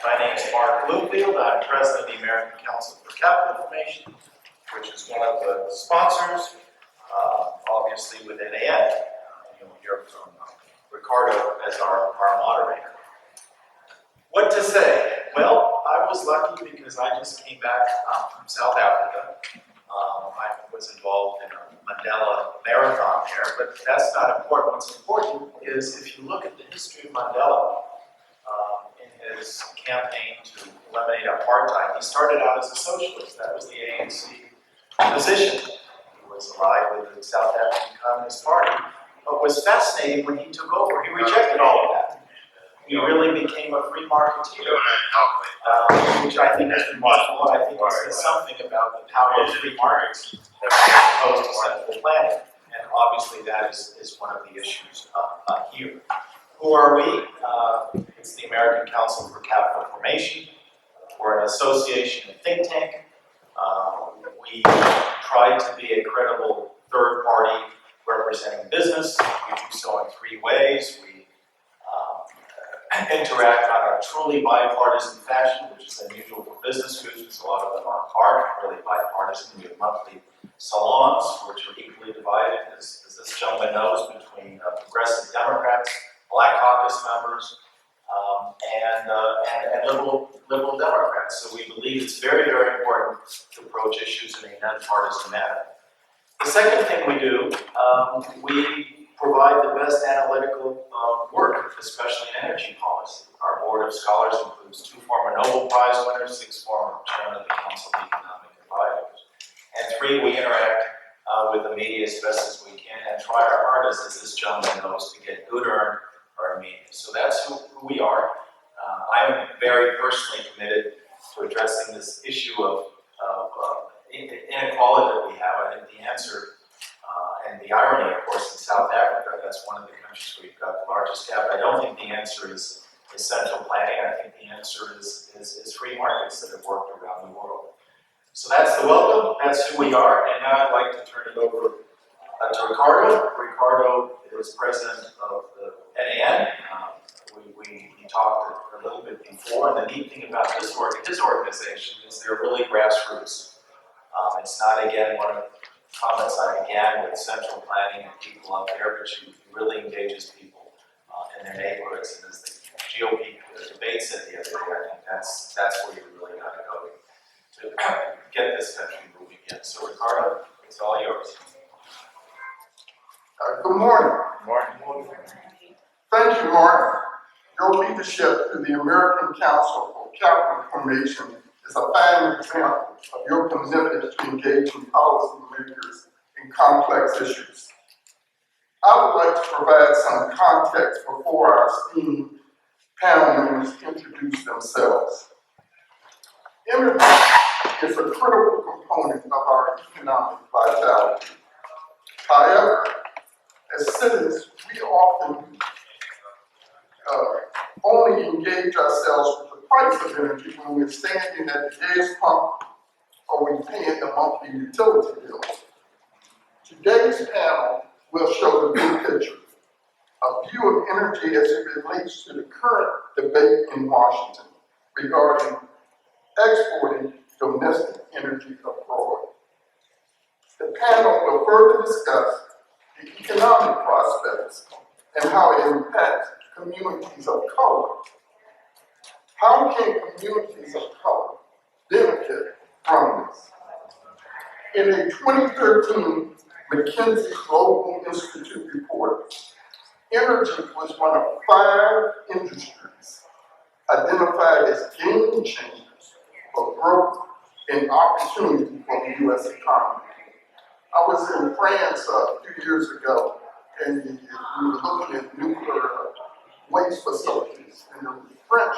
My name is Margo. I'm president of the American Council for Capital Formation, which is one of the sponsors, obviously with NAN. You'll hear from Ricardo as our moderator. What to say? Well, I was lucky because I just came back from South Africa. I was involved in a Mandela marathon there, but that's not important. What's important is if you look at the history of Mandela, in his campaign to eliminate apartheid, he started out as a socialist. That was the ANC position. He was allied with the South African Communist Party. What was fascinating when he took over, he rejected all of that. He really became a free marketeer, which I think is remarkable. I think it says something about the power of free markets as opposed to central planning. And obviously that is one of the issues here. Who are we? It's the American Council for Capital Formation. We're an association and think tank. We try to be a credible third party representing business. We do so in three ways. We interact on a truly bipartisan fashion, which is unusual for business groups. A lot of them aren't really bipartisan. We have monthly salons, which are equally divided, as this gentleman knows, between progressive Democrats, Black Caucus members, and liberal Democrats. So we believe it's very, very important to approach issues in a nonpartisan manner. The second thing we do, we provide the best analytical work, especially in energy policy. Our board of scholars includes 2 former Nobel Prize winners, 6 former chairmen of the Council of Economic Advisors, and 3, we interact with the media as best as we can and try our hardest, as this gentleman knows, to get good earned media. So that's who we are. I'm very personally committed to addressing this issue of inequality that we have. I think the answer, and the irony, of course, in South Africa, that's one of the countries where we've got the largest gap. I don't think the answer is central planning. I think the answer is free markets that have worked around the world. So that's the welcome. That's who we are. And now I'd like to turn it over to Ricardo. Ricardo is president of the NAN. We talked a little bit before, and the neat thing about his organization is they're really grassroots. It's not, again, one of the comments I began with central planning and people out there, but you really engages people in their neighborhoods. And as the GOP debate said the other day, I think that's where you really got to go to get this country moving again. So Ricardo, it's all yours. Good morning. Good morning. Thank you, Martin. Your leadership through the American Council for Capital Formation is a fine example of your commitment to engaging policymakers in complex issues. I would like to provide some context before our esteemed panel members introduce themselves. Energy is a critical component of our economic vitality. However, as citizens, we often only engage ourselves with the price of energy when we're standing at the gas pump or we're paying the monthly utility bills. Today's panel will show the big picture, a view of energy as it relates to the current debate in Washington regarding exporting domestic energy abroad. The panel will further discuss the economic prospects and how it impacts communities of color. How can communities of color benefit from this? In a 2013 McKinsey Global Institute report, energy was one of 5 industries identified as game changers for growth and opportunity for the U.S. economy. I was in France a few years ago, and we were looking at nuclear waste facilities, and the French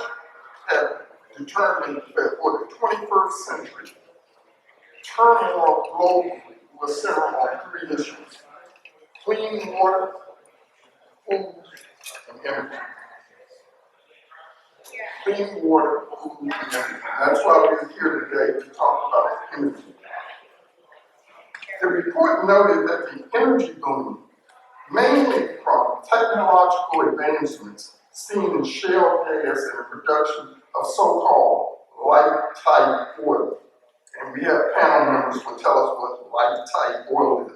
have determined that for the 21st century, turmoil globally will center on 3 issues: clean water, food, and energy. Clean water, food, and energy. That's why we're here today to talk about energy. The report noted that the energy boom, mainly from technological advancements seen in shale gas and the production of so-called light-tight oil, and we have panel members who will tell us what light-tight oil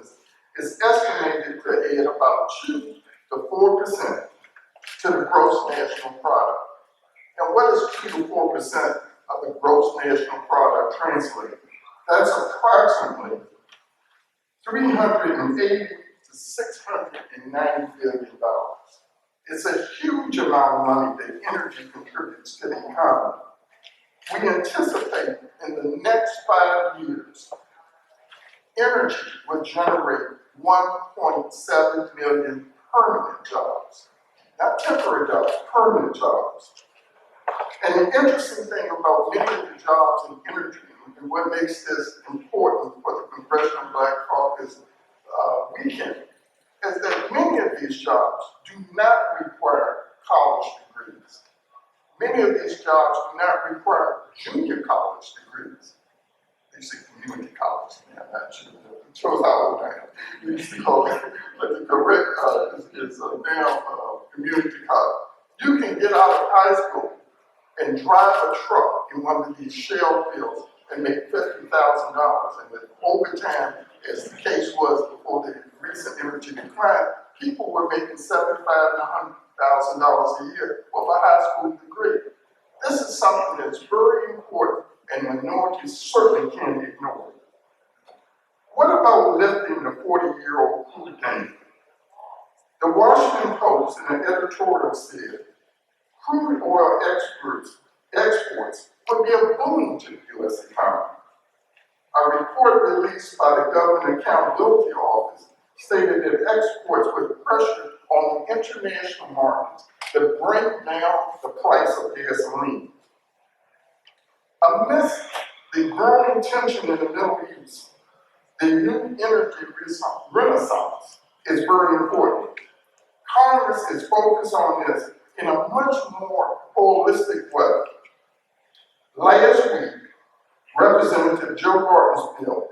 is estimated to add about 2 to 4% to the gross national product. And what is 2 to 4% of the gross national product translated? That's approximately $380 to $690 billion. It's a huge amount of money that energy contributes to the economy. We anticipate in the next 5 years, energy will generate 1.7 million permanent jobs. Not temporary jobs, permanent jobs. And the interesting thing about many of the jobs in energy, and what makes this important for the Congressional Black Caucus weekend, is that many of these jobs do not require college degrees. Many of these jobs do not require junior college degrees. They say community college, man, I'm not sure. It shows how old I am. We used to call it, but the correct is now community college. You can get out of high school and drive a truck in one of these shale fields and make $50,000. And then over time, as the case was before the recent energy decline, people were making $75,000 and $100,000 a year with a high school degree. This is something that's very important, and minorities certainly can't ignore it. What about lifting the 40-year-old crude game? The Washington Post in an editorial said, crude oil exports would be a boon to the U.S. economy. A report released by the Government Accountability Office stated that exports would pressure on the international markets to bring down the price of gasoline. Amidst the growing tension in the Middle East, the new energy renaissance is very important. Congress is focused on this in a much more holistic way. Last week, Representative Joe Barton's bill,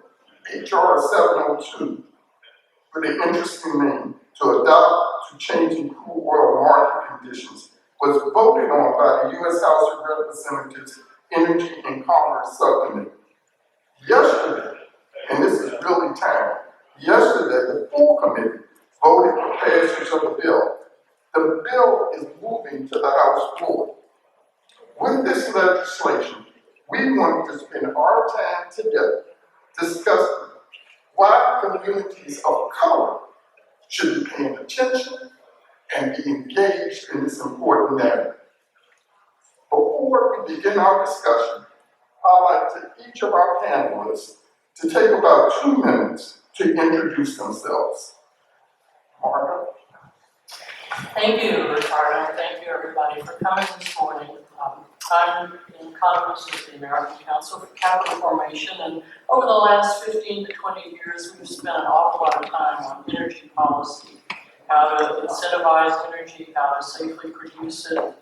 H.R. 702, with an interesting name, to adopt to changing crude oil market conditions, was voted on by the U.S. House of Representatives Energy and Commerce Subcommittee. Yesterday, and this is really timely, yesterday the full committee voted for passage of the bill. The bill is moving to the House floor. With this legislation, we want to spend our time together discussing why communities of color should be paying attention and be engaged in this important matter. Before we begin our discussion, I'd like to each of our panelists to take about 2 minutes to introduce themselves. Margo. Thank you, Ricardo. Thank you, everybody, for coming this morning. I'm an economist with the American Council for Capital Formation, and over the last 15 to 20 years, we've spent an awful lot of time on energy policy, how to incentivize energy, how to safely produce it,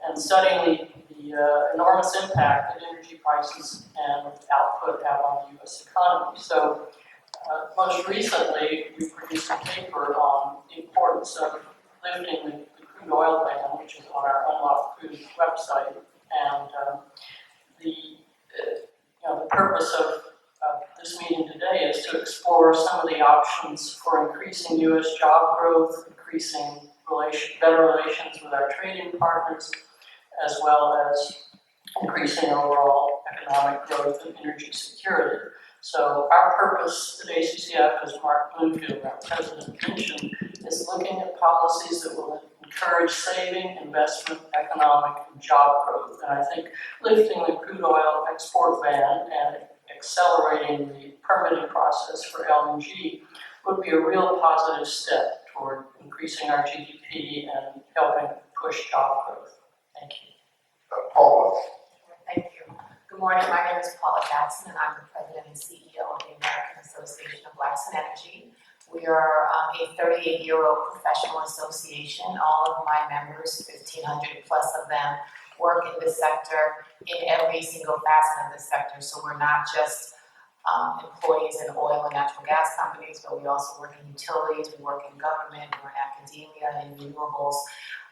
and studying the enormous impact that energy prices and output have on the U.S. economy. So, most recently, we produced a paper on the importance of lifting the crude oil ban, which is on our Unlocked Crude website. And the purpose of this meeting today is to explore some of the options for increasing U.S. job growth, increasing better relations with our trading partners, as well as increasing overall economic growth and energy security. So our purpose at ACCF, as Mark Bloomfield, our president, mentioned, is looking at policies that will encourage saving, investment, economic, and job growth. And I think lifting the crude oil export ban and accelerating the permitting process for LNG would be a real positive step toward increasing our GDP and helping push job growth. Thank you. Paula. Thank you. Good morning. My name is Paula Jackson, and I'm the president and CEO of the American Association of Blacks in Energy. We are a 38-year-old professional association. All of my members, 1,500 plus of them, work in this sector in every single facet of the sector. So we're not just employees in oil and natural gas companies, but we also work in utilities, we work in government, we're in academia and renewables.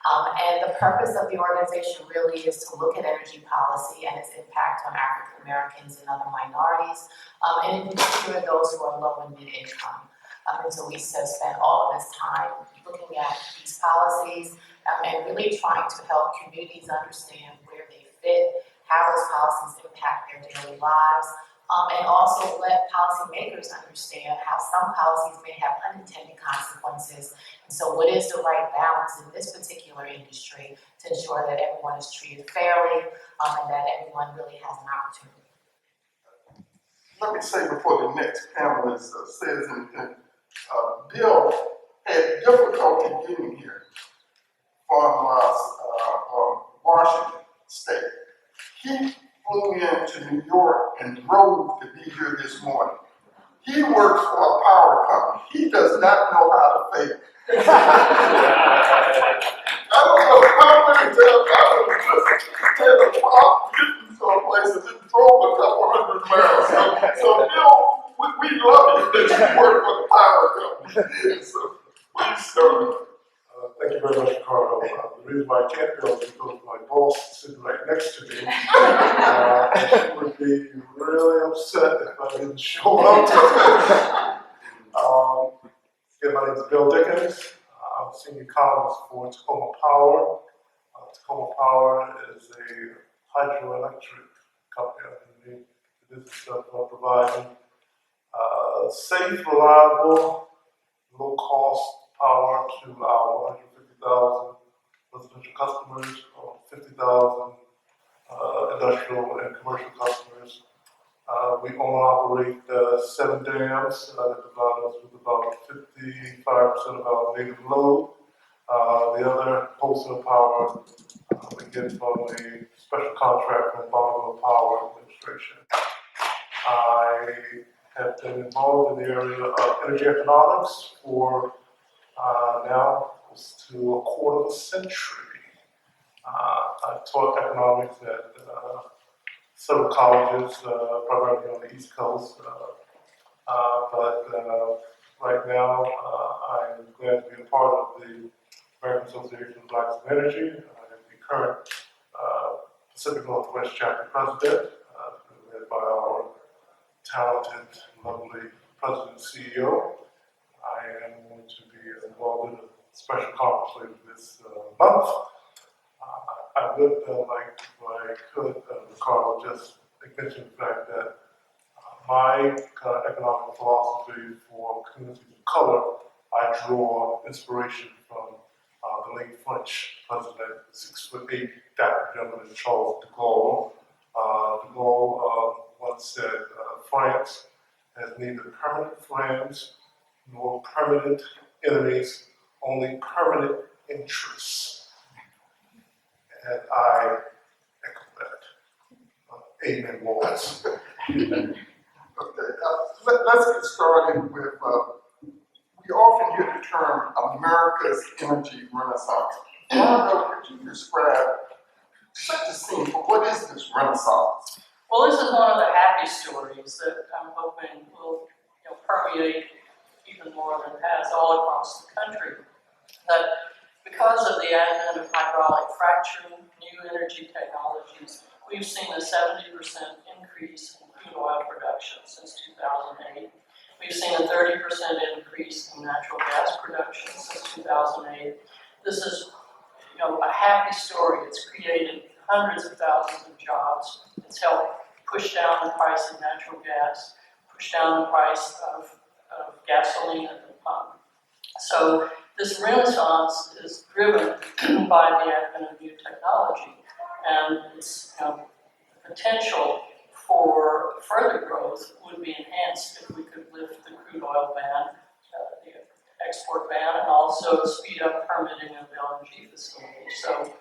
And the purpose of the organization really is to look at energy policy and its impact on African Americans and other minorities, and in particular those who are low and mid income. And so we have spent all of this time looking at these policies and really trying to help communities understand where they fit, how those policies impact their daily lives, and also let policymakers understand how some policies may have unintended consequences. And so what is the right balance in this particular industry to ensure that everyone is treated fairly and that everyone really has an opportunity. Let me say before the next panelist says anything, Bill had difficulty getting here from Washington State. He flew into New York and drove to be here this morning. He works for a power company. He does not know how to fake. I don't know how many times I was just had a pop getting to a place and just drove a couple 100 miles. So Bill, we love you that you work for the power company. So please start. Thank you very much, Ricardo. The reason why I can't go is because my boss is sitting right next to me. She would be really upset if I didn't show up. Again, my name is Bill Dickens. I'm a senior economist for Tacoma Power. Tacoma Power is a hydroelectric company. The business of providing safe, reliable, low-cost power to our 150,000 residential customers, or 50,000 industrial and commercial customers. We own and operate 7 dams that provide us with about 55% of our native load. The other wholesale power we get from a special contract from Margo Power Administration. I have been involved in the area of energy economics for now close to a quarter of a century. I taught economics at several colleges, primarily on the East Coast, but right now I'm glad to be a part of the American Association of Blacks in Energy. I am the current Pacific Northwest chapter president, led by our talented, lovely president and CEO. I am going to be involved in a special conference later this month. I would like, if I could, Ricardo, just mention the fact that my economic philosophy for communities of color, I draw inspiration from the late French president, 6'8" dapper gentleman, Charles de Gaulle. De Gaulle once said, France has neither permanent friends nor permanent enemies, only permanent interests. And I echo that. Amen, Lawrence. Okay, let's get started with, we often hear the term America's energy renaissance. Margo, could you describe, set the scene for what is this renaissance? Well, this is one of the happy stories that I'm hoping will permeate even more than it has all across the country. That because of the advent of hydraulic fracturing, new energy technologies, we've seen a 70% increase in crude oil production since 2008. We've seen a 30% increase in natural gas production since 2008. This is, a happy story. It's created hundreds of thousands of jobs. It's helped push down the price of natural gas, push down the price of gasoline at the pump. So this renaissance is driven by the advent of new technology, and its potential for further growth would be enhanced if we could lift the crude oil ban, the export ban, and also speed up permitting of LNG facilities. So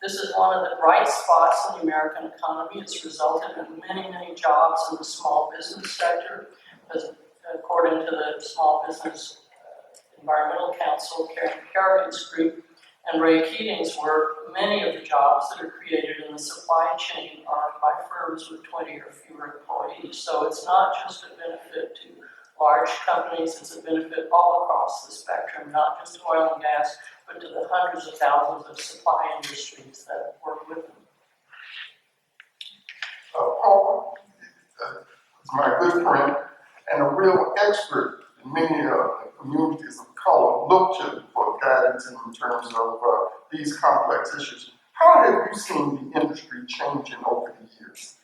this is one of the bright spots in the American economy. It's resulted in many, many jobs in the small business sector, as according to the Small Business Environmental Council, Karen Kerrigan's group, and Ray Keating's work, many of the jobs that are created in in the supply chain are by firms with 20 or fewer employees. So it's not just a benefit to large companies, it's a benefit all across the spectrum, not just oil and gas, but to the hundreds of thousands of supply industries that work with them. Paula is my good friend and a real expert in many communities of color look to for guidance in terms of these complex issues. How have you seen the industry changing over the years?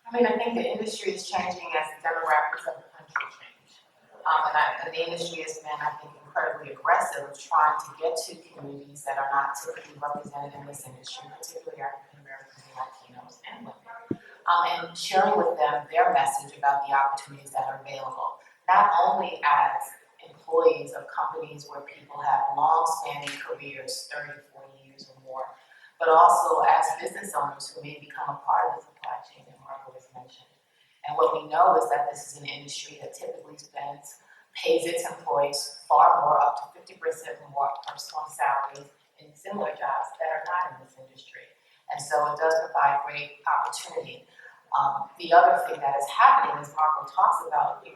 I mean, I think the industry is changing as the demographics of the country change. And the industry has been, I think, incredibly aggressive of trying to get to communities that are not typically represented in this industry, particularly African Americans and Latinos and women. And sharing with them their message about the opportunities that are available, not only as employees of companies where people have long-standing careers, 30, 40 years or more, but also as business owners who may become a part of the supply chain that Margo has mentioned. And what we know is that this is an industry that typically pays its employees far more, up to 50% more on salaries in similar jobs that are not in this industry. And so it does provide great opportunity. The other thing that is happening, as Margo talks about, the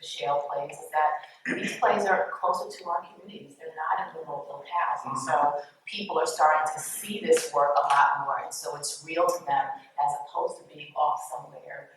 shale plays, is that these plays are closer to our communities. They're not in remote locales. And so people are starting to see this work a lot more. And so it's real to them as opposed to being off somewhere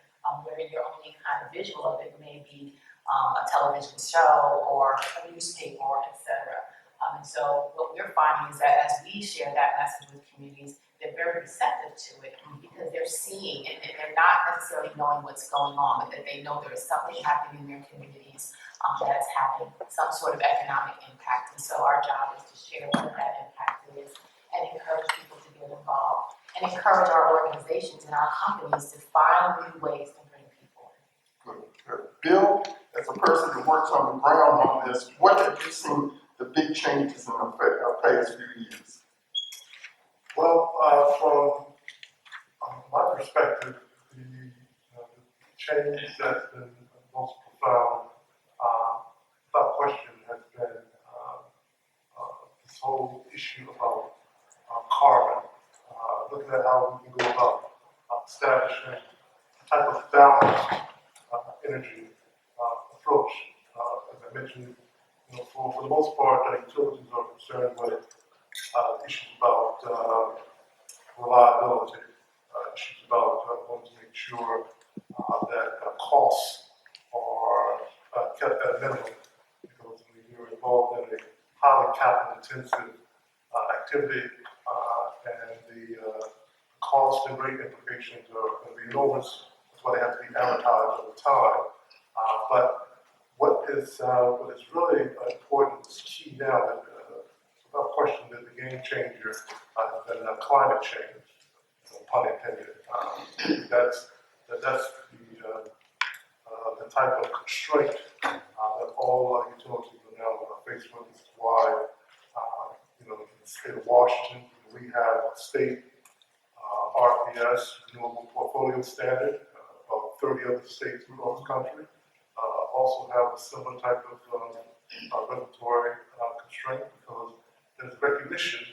where your only kind of visual of it may be a television show or a newspaper, etc. And so what we're finding is that as we share that message with communities, they're very receptive to it because they're seeing it and they're not necessarily knowing what's going on, but that they know there is something happening in their communities that is having some sort of economic impact. And so our job is to share what that impact is and encourage people to get involved and encourage our organizations and our companies to find new ways to bring people in. Good. Bill, as a person that works on the ground on this, what have you seen the big changes in the past few years? Well, from my perspective, the change that's been most profound, without question, has been this whole issue about carbon. Looking at how we can go about establishing a type of balanced energy approach. As I mentioned, for the most part, the utilities are concerned with issues about reliability, issues about wanting to make sure that costs are kept at a minimum, because when you're involved in a highly capital-intensive activity, and the cost and rate implications are going to be enormous. That's why they have to be amortized over time. But what is really important, is key now, that without question, that the game changer has been climate change, pun intended. That's the type of constraint that all utilities are now faced with. This is why, in the state of Washington, we have a state RPS, Renewable Portfolio Standard. About 30 other states across the country also have a similar type of regulatory constraint, because there's recognition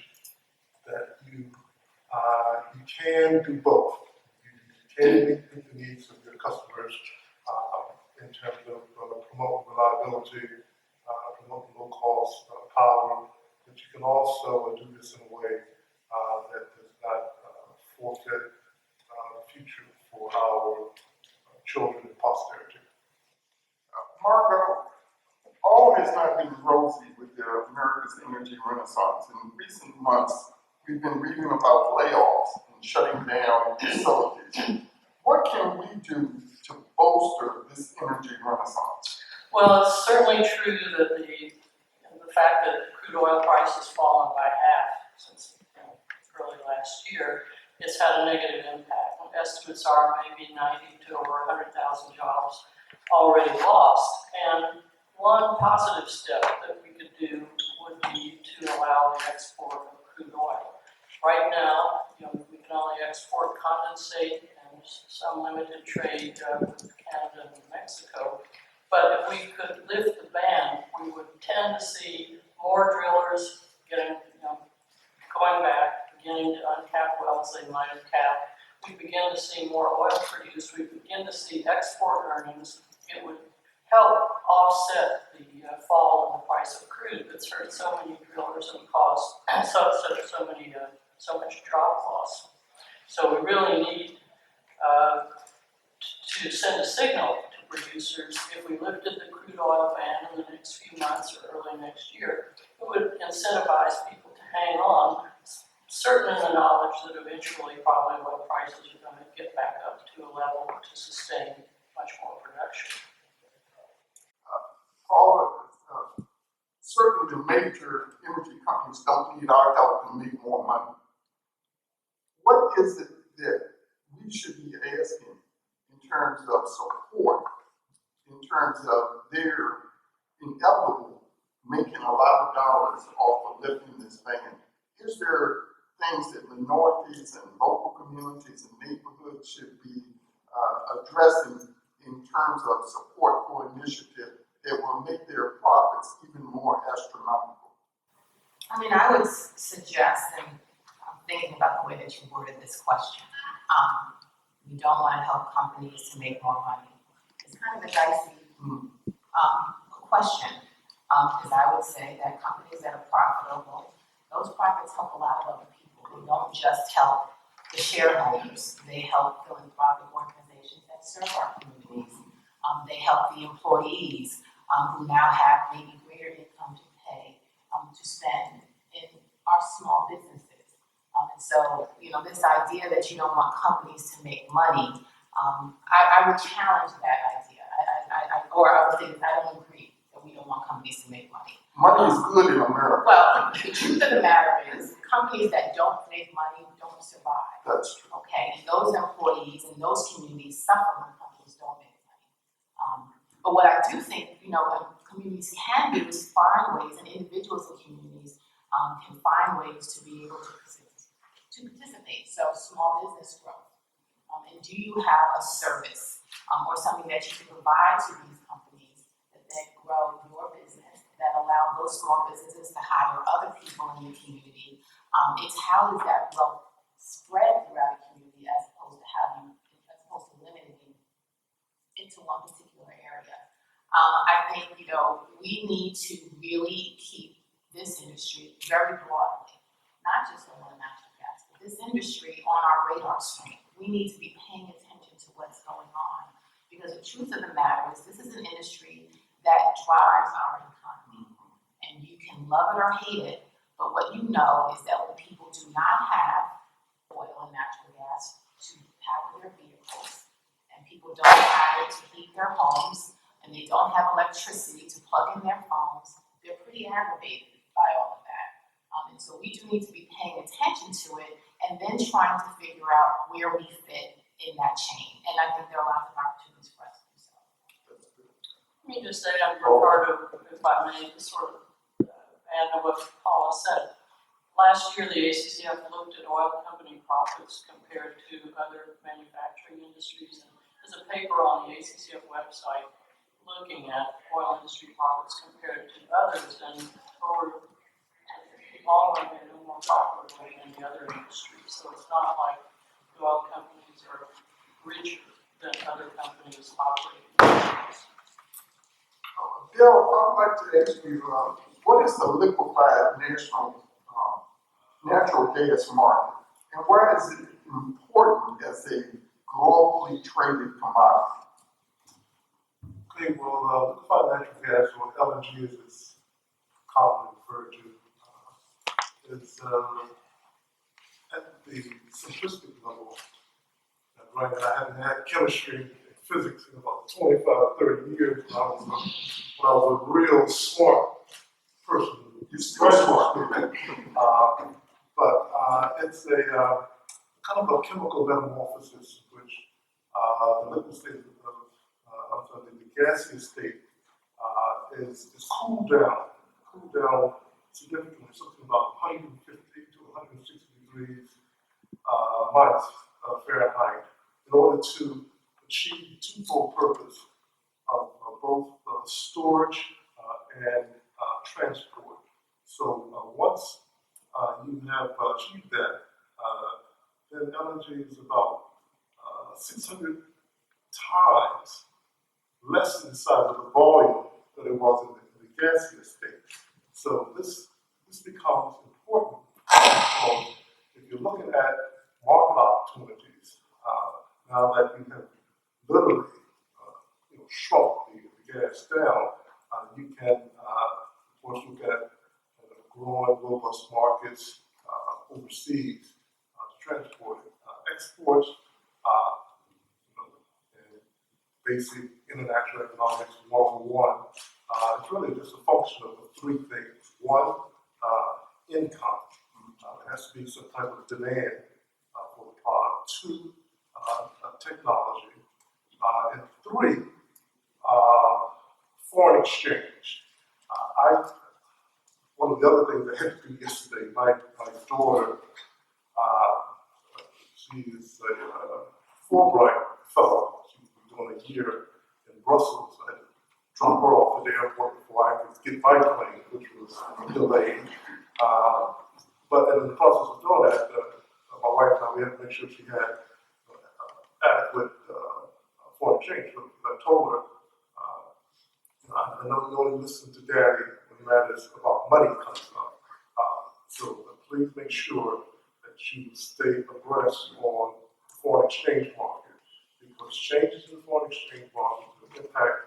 that you can do both. You can meet the needs of your customers in terms of promoting reliability, promoting low-cost power, but you can also do this in a way that does not forfeit the future for our children and posterity. Margo, all has not been rosy with America's energy renaissance. In recent months, we've been reading about layoffs and shutting down facilities. What can we do to bolster this energy renaissance? Well, it's certainly true that the fact that crude oil price has fallen by half since early last year, it's had a negative impact. Estimates are maybe 90 to over 100,000 jobs already lost. And one positive step that we could do would be to allow the export of crude oil. Right now, we can only export condensate and some limited trade with Canada and Mexico. But if we could lift the ban, we would tend to see more drillers going back, beginning to uncap wells they might have capped to see more oil produced, we begin to see export earnings. It would help offset the fall in the price of crude that's hurt so many drillers and caused so much job loss. So we really need to send a signal to producers. If we lifted the crude oil ban in the next few months or early next year, it would incentivize people to hang on, certain in the knowledge that eventually probably oil prices are going to get back up to a level to sustain much more production. Paula, certainly the major energy companies don't need our help to make more money. What is it that we should be asking in terms of support, in terms of their inevitable making a lot of dollars off of lifting this ban? Is there things that minorities and local communities and neighborhoods should be addressing in terms of support for initiative that will make their profits even more astronomical? I mean, I would suggest, and I'm thinking about the way that you worded this question, you don't want to help companies to make more money. It's kind of a dicey question, because I would say that companies that are profitable, those profits help a lot of other people. They don't just help the shareholders, they help philanthropic organizations that serve our communities. They help the employees who now have maybe greater income to pay to spend in our small businesses. And so, this idea that you don't want companies to make money, I would challenge that idea. Or I would say I don't agree that we don't want companies to make money. Money is good in America. Well, the truth of the matter is, companies that don't make money don't survive. That's true. Okay, and those employees and those communities suffer when companies don't make money. But what I do think, communities can do is find ways, and individuals and communities can find ways to be able to participate. So small business growth. And do you have a service or something that you can provide to these companies that then grow your business, that allow those small businesses to hire other people in your community? It's how does that wealth spread throughout a community as opposed to limiting into one particular area. I think, we need to really keep this industry very broadly, not just oil and natural gas, but this industry on our radar screen. We need to be paying attention to what's going on, because the truth of the matter is this is an industry that drives our economy, and you can love it or hate it, but what you know is that when people do not have oil and natural gas to power their vehicles, and people don't have it to heat their homes, and they don't have electricity to plug in their phones, they're pretty aggravated by all of that. And so we do need to be paying attention to it and then trying to figure out where we fit in that chain. And I think there are lots of opportunities for us to do so. Let me just say, Ricardo, if I may, sort of add to what Paula said. Last year, the ACCF looked at oil company profits compared to other manufacturing industries. And there's a paper on the ACCF website looking at oil industry profits compared to others, and over long run, they're no more profitable than the other industries. So it's not like the oil companies are richer than other companies operating. Bill, I'd like to ask you, what is the liquefied natural gas market, and why is it important as a globally traded commodity? Okay, well, liquefied natural gas, or LNG as it's commonly referred to, is at the simplistic level. Right now, I haven't had chemistry and physics in about 25, 30 years when I was a real smart person. You're still smart. But it's a kind of a chemical metamorphosis in which the liquid state the gaseous state is cooled down significantly, something about 150 to 160 degrees minus Fahrenheit, in order to achieve twofold purpose of both storage and transport. So once you have achieved that, then LNG is about 600 times less than the size of the volume that it was in the gaseous state. So this becomes important because if you're looking at market opportunities, now that you have literally shrunk the gas down, you can, of course, look at growing robust markets overseas to transport it. Exports, and basic international economics 101, it's really just a function of three things. One, income. There has to be some type of demand for the product. Two, technology. And three, foreign exchange. One of the other things I had to do yesterday, my daughter, she is a Fulbright fellow. She's been doing a year in Brussels. I had to drop her off at the airport before I could get my plane, which was delayed. But in the process of doing that, my wife and I, we had to make sure she had adequate foreign exchange. So I told her, I know you only listen to Daddy when matters about money comes up. So please make sure that you stay abreast on the foreign exchange market, because changes in the foreign exchange market will impact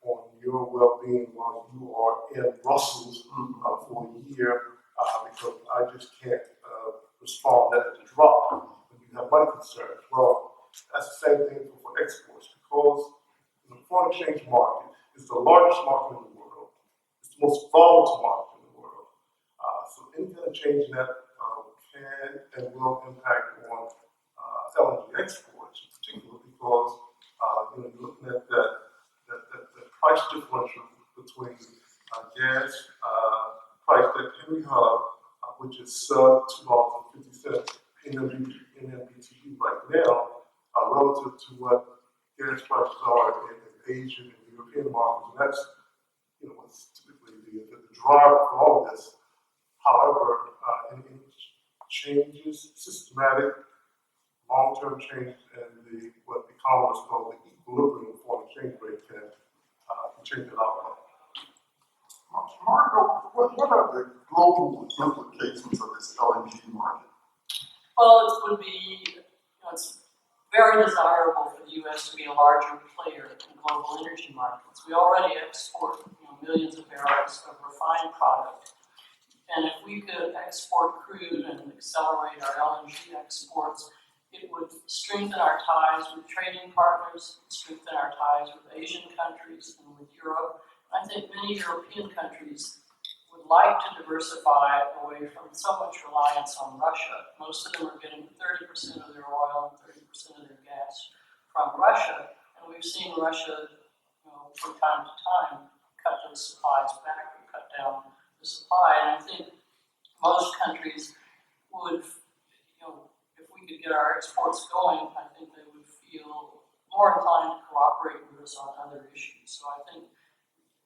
on your well-being while you are in Brussels for a year, because I just can't respond at the drop when you have money concerns. Well, that's the same thing for exports, because the foreign exchange market is the largest market in the world. It's the most volatile market in the world. So any kind of change in that can and will impact on LNG exports, in particular, because you're looking at that price differential between gas price at Henry Hub, which is sub $2.50 NMBTU right now, relative to what gas prices are in Asian and European markets, and that's what's typically the driver for all of this. However, any changes, systematic, long-term changes in what economists call the equilibrium foreign exchange rate can change the outcome. Margo, what are the global implications of this LNG market? Well, it would be, it's very desirable for the U.S. to be a larger player in global energy markets. We already export millions of barrels of refined product. And if we could export crude and accelerate our LNG exports, it would strengthen our ties with trading partners, strengthen our ties with Asian countries and with Europe. I think many European countries would like to diversify away from so much reliance on Russia. Most of them are getting 30% of their oil and 30% of their gas from Russia. And we've seen Russia, from time to time, cut those supplies back or cut down the supply. And I think most countries would, if we could get our exports going, I think they would feel more inclined to cooperate with us on other issues. So I think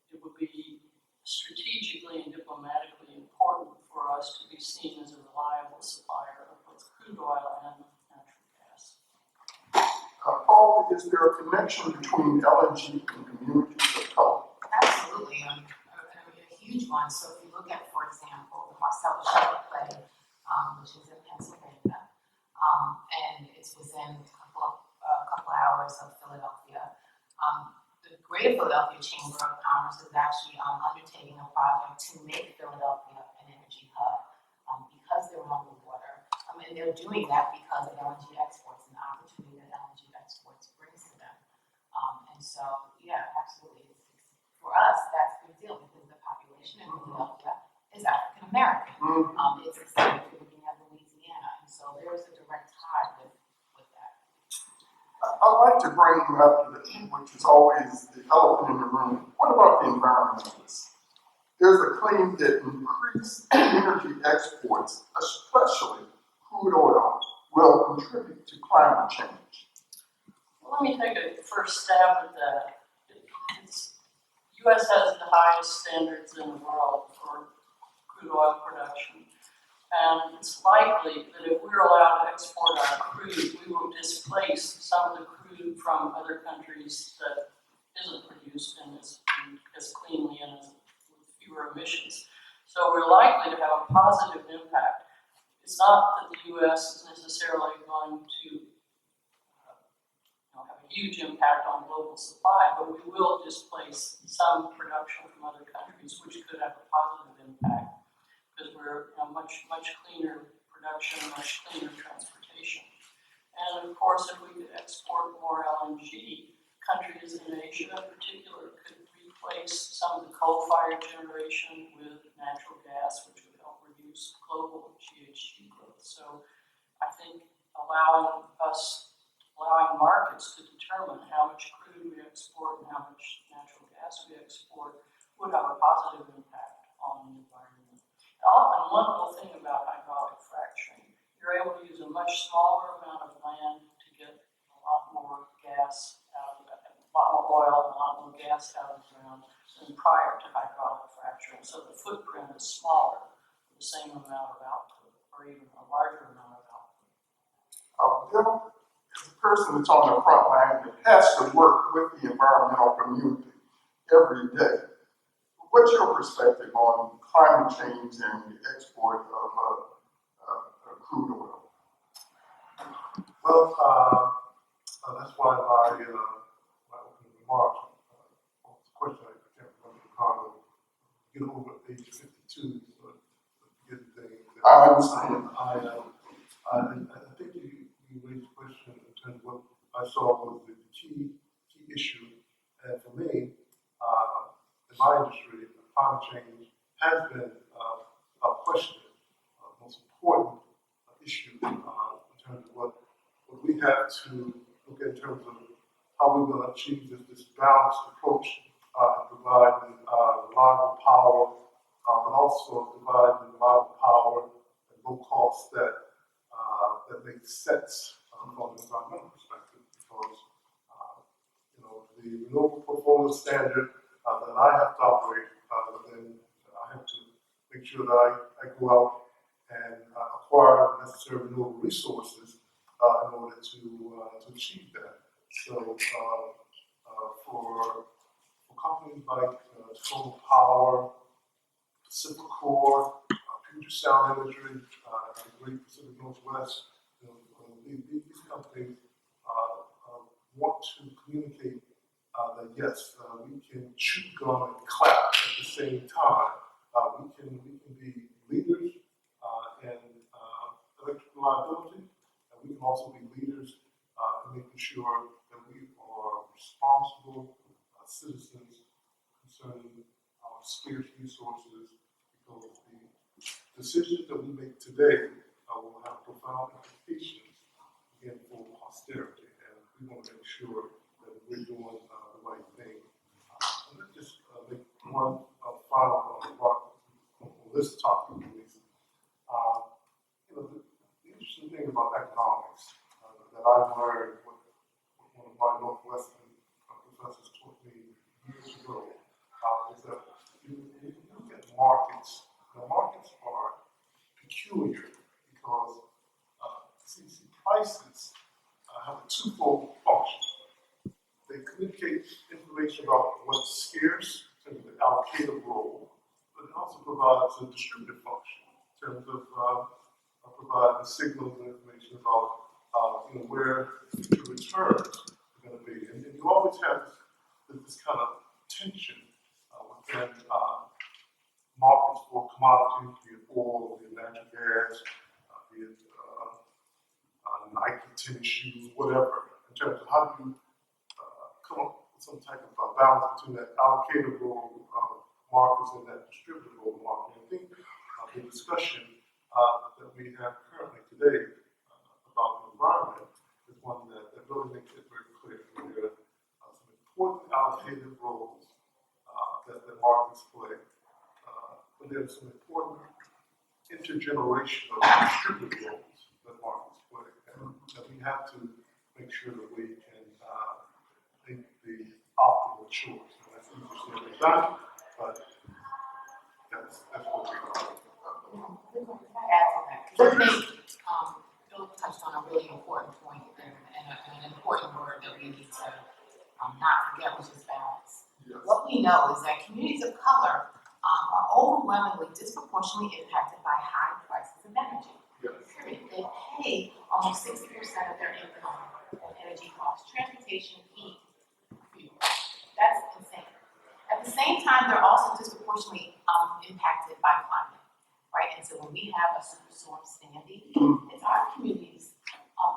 it would be strategically and diplomatically important for us to be seen as a reliable supplier of both crude oil and natural gas. Paula, is there a connection between LNG and communities of color? Absolutely, a huge one. So if you look at, for example, the Marcellus Shale play, which is in Pennsylvania, and it's within a couple hours of Philadelphia. The Greater Philadelphia Chamber of Commerce is actually undertaking a project to make Philadelphia an energy hub because they're on the water. And they're doing that because of LNG exports and the opportunity that LNG exports brings to them. And so, yeah, absolutely. For us, that's a big deal because the population in Philadelphia is African American. It's the same if you're looking at Louisiana. And so there's a direct tie with that. I'd like to bring you up to the which is always the elephant in the room. What about the environmentalists? There's a claim that increased energy exports, especially crude oil, will contribute to climate change. Well, let me take a first stab at that. U.S. has the highest standards in the world for crude oil production. And it's likely that if we're allowed to export our crude, we will displace some of the crude from other countries that isn't produced and is as cleanly and with fewer emissions. So we're likely to have a positive impact. It's not that the U.S. is necessarily going to have a huge impact on global supply, but we will displace some production from other countries, which could have a positive impact because we're much cleaner production, much cleaner transportation. And of course, if we could export more LNG, countries in Asia in particular could replace some of the coal-fired generation with natural gas, which would help reduce global GHG growth. So I think allowing markets to determine how much crude we export and how much natural gas we export would have a positive impact on the environment. And one little thing about hydraulic fracturing, you're able to use a much smaller amount of land to get a lot more gas out of it, a lot more oil and a lot more gas out of the ground than prior to hydraulic fracturing. So the footprint is smaller for the same amount of output, or even a larger amount of output. Bill, as a person that's on the front line that has to work with the environmental community every day, what's your perspective on climate change and the export of crude oil? Well, that's why my opening remarks, the question I can't remember, Ricardo, get over age 52, so get things. I understand. I think you raised a question in terms of what I saw was the key issue, and for me, in my industry, climate change has been a question, the most important issue in terms of what we have to look at in terms of how we're going to achieve this balanced approach and providing reliable power, but also providing reliable power at low cost that makes sense from an environmental perspective, because the renewable portfolio standard that I have to operate within, I have to make sure that I go out and acquire the necessary renewable resources in order to achieve that. So for companies like Tacoma Power, Pacific Core, Puget Sound Imagery, the Great Pacific Northwest, these companies want to communicate that yes, we can chew gum and clap at the same time. We can be leaders in electric reliability, and we can also be leaders in making sure that we are responsible citizens concerning our scarce resources, because the decisions that we make today will have profound implications again for posterity, and we want to make sure that we're doing the right thing. And let's just make one final remark on this topic, at least. The interesting thing about economics that I've learned, what one of my Northwestern professors taught me years ago, is that you look at markets. The markets are peculiar because prices have a twofold function. They communicate information about what's scarce in terms of the allocative role, but it also provides a distributive function in terms of providing signals and information about where future returns are going to be. And you always have this kind of tension within markets for commodities, be it oil, be it natural gas, be it Nike tennis shoes, whatever, in terms of how do you come up with some type of balance between that allocative role of markets and that distributive role of market. I think the discussion that we have currently today about the environment is one that really makes it very clear. There are some important allocative roles that markets play, but there are some important intergenerational distributive roles that markets play, and that we have to make sure that we can make the optimal choice. And that's easier said than done, but that's what we are. Add I think, Bill touched on a really important point and an important word that we need to not forget, which is balance. Yes. What we know is that communities of color are overwhelmingly disproportionately impacted by high prices of energy. Yes. Period. They pay almost 60% of their income in energy costs, transportation, heat, fuel. That's insane. At the same time, they're also disproportionately impacted by climate, right? And so when we have a superstorm Sandy, it's our communities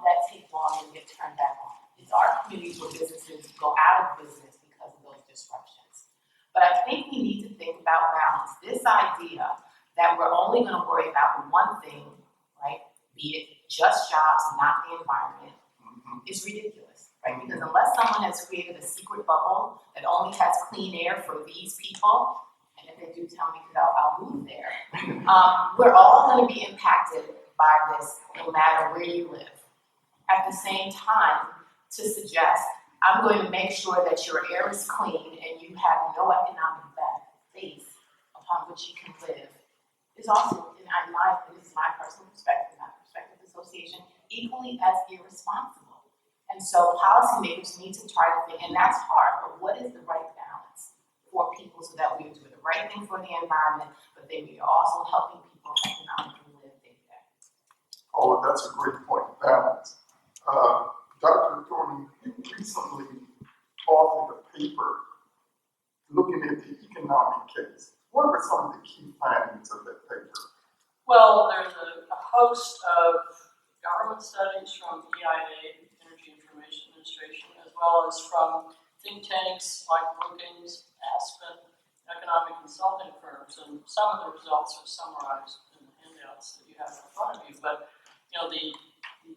that take long and get turned back on. It's our communities where businesses go out of business because of those disruptions. But I think we need to think about balance. This idea that we're only going to worry about one thing, right? Be it just jobs, not the environment, is ridiculous, right? Because unless someone has created a secret bubble that only has clean air for these people, and if they do tell me, because I'll move there, we're all going to be impacted by this no matter where you live. At the same time, to suggest, I'm going to make sure that your air is clean and you have no economic base upon which you can live, is also, this is my personal perspective, not the perspective of the association, equally as irresponsible. And so policymakers need to try to think, and that's hard, but what is the right balance for people so that we're doing the right thing for the environment, but then we are also helping people economically live day to day. Oh, that's a great point, balance. Dr. Thorning, you recently authored a paper looking at the economic case. What were some of the key findings of that paper? Well, there's a host of government studies from EIA, Energy Information Administration, as well as from think tanks like Brookings, Aspen, economic consulting firms, and some of the results are summarized in the handouts that you have in front of you. But the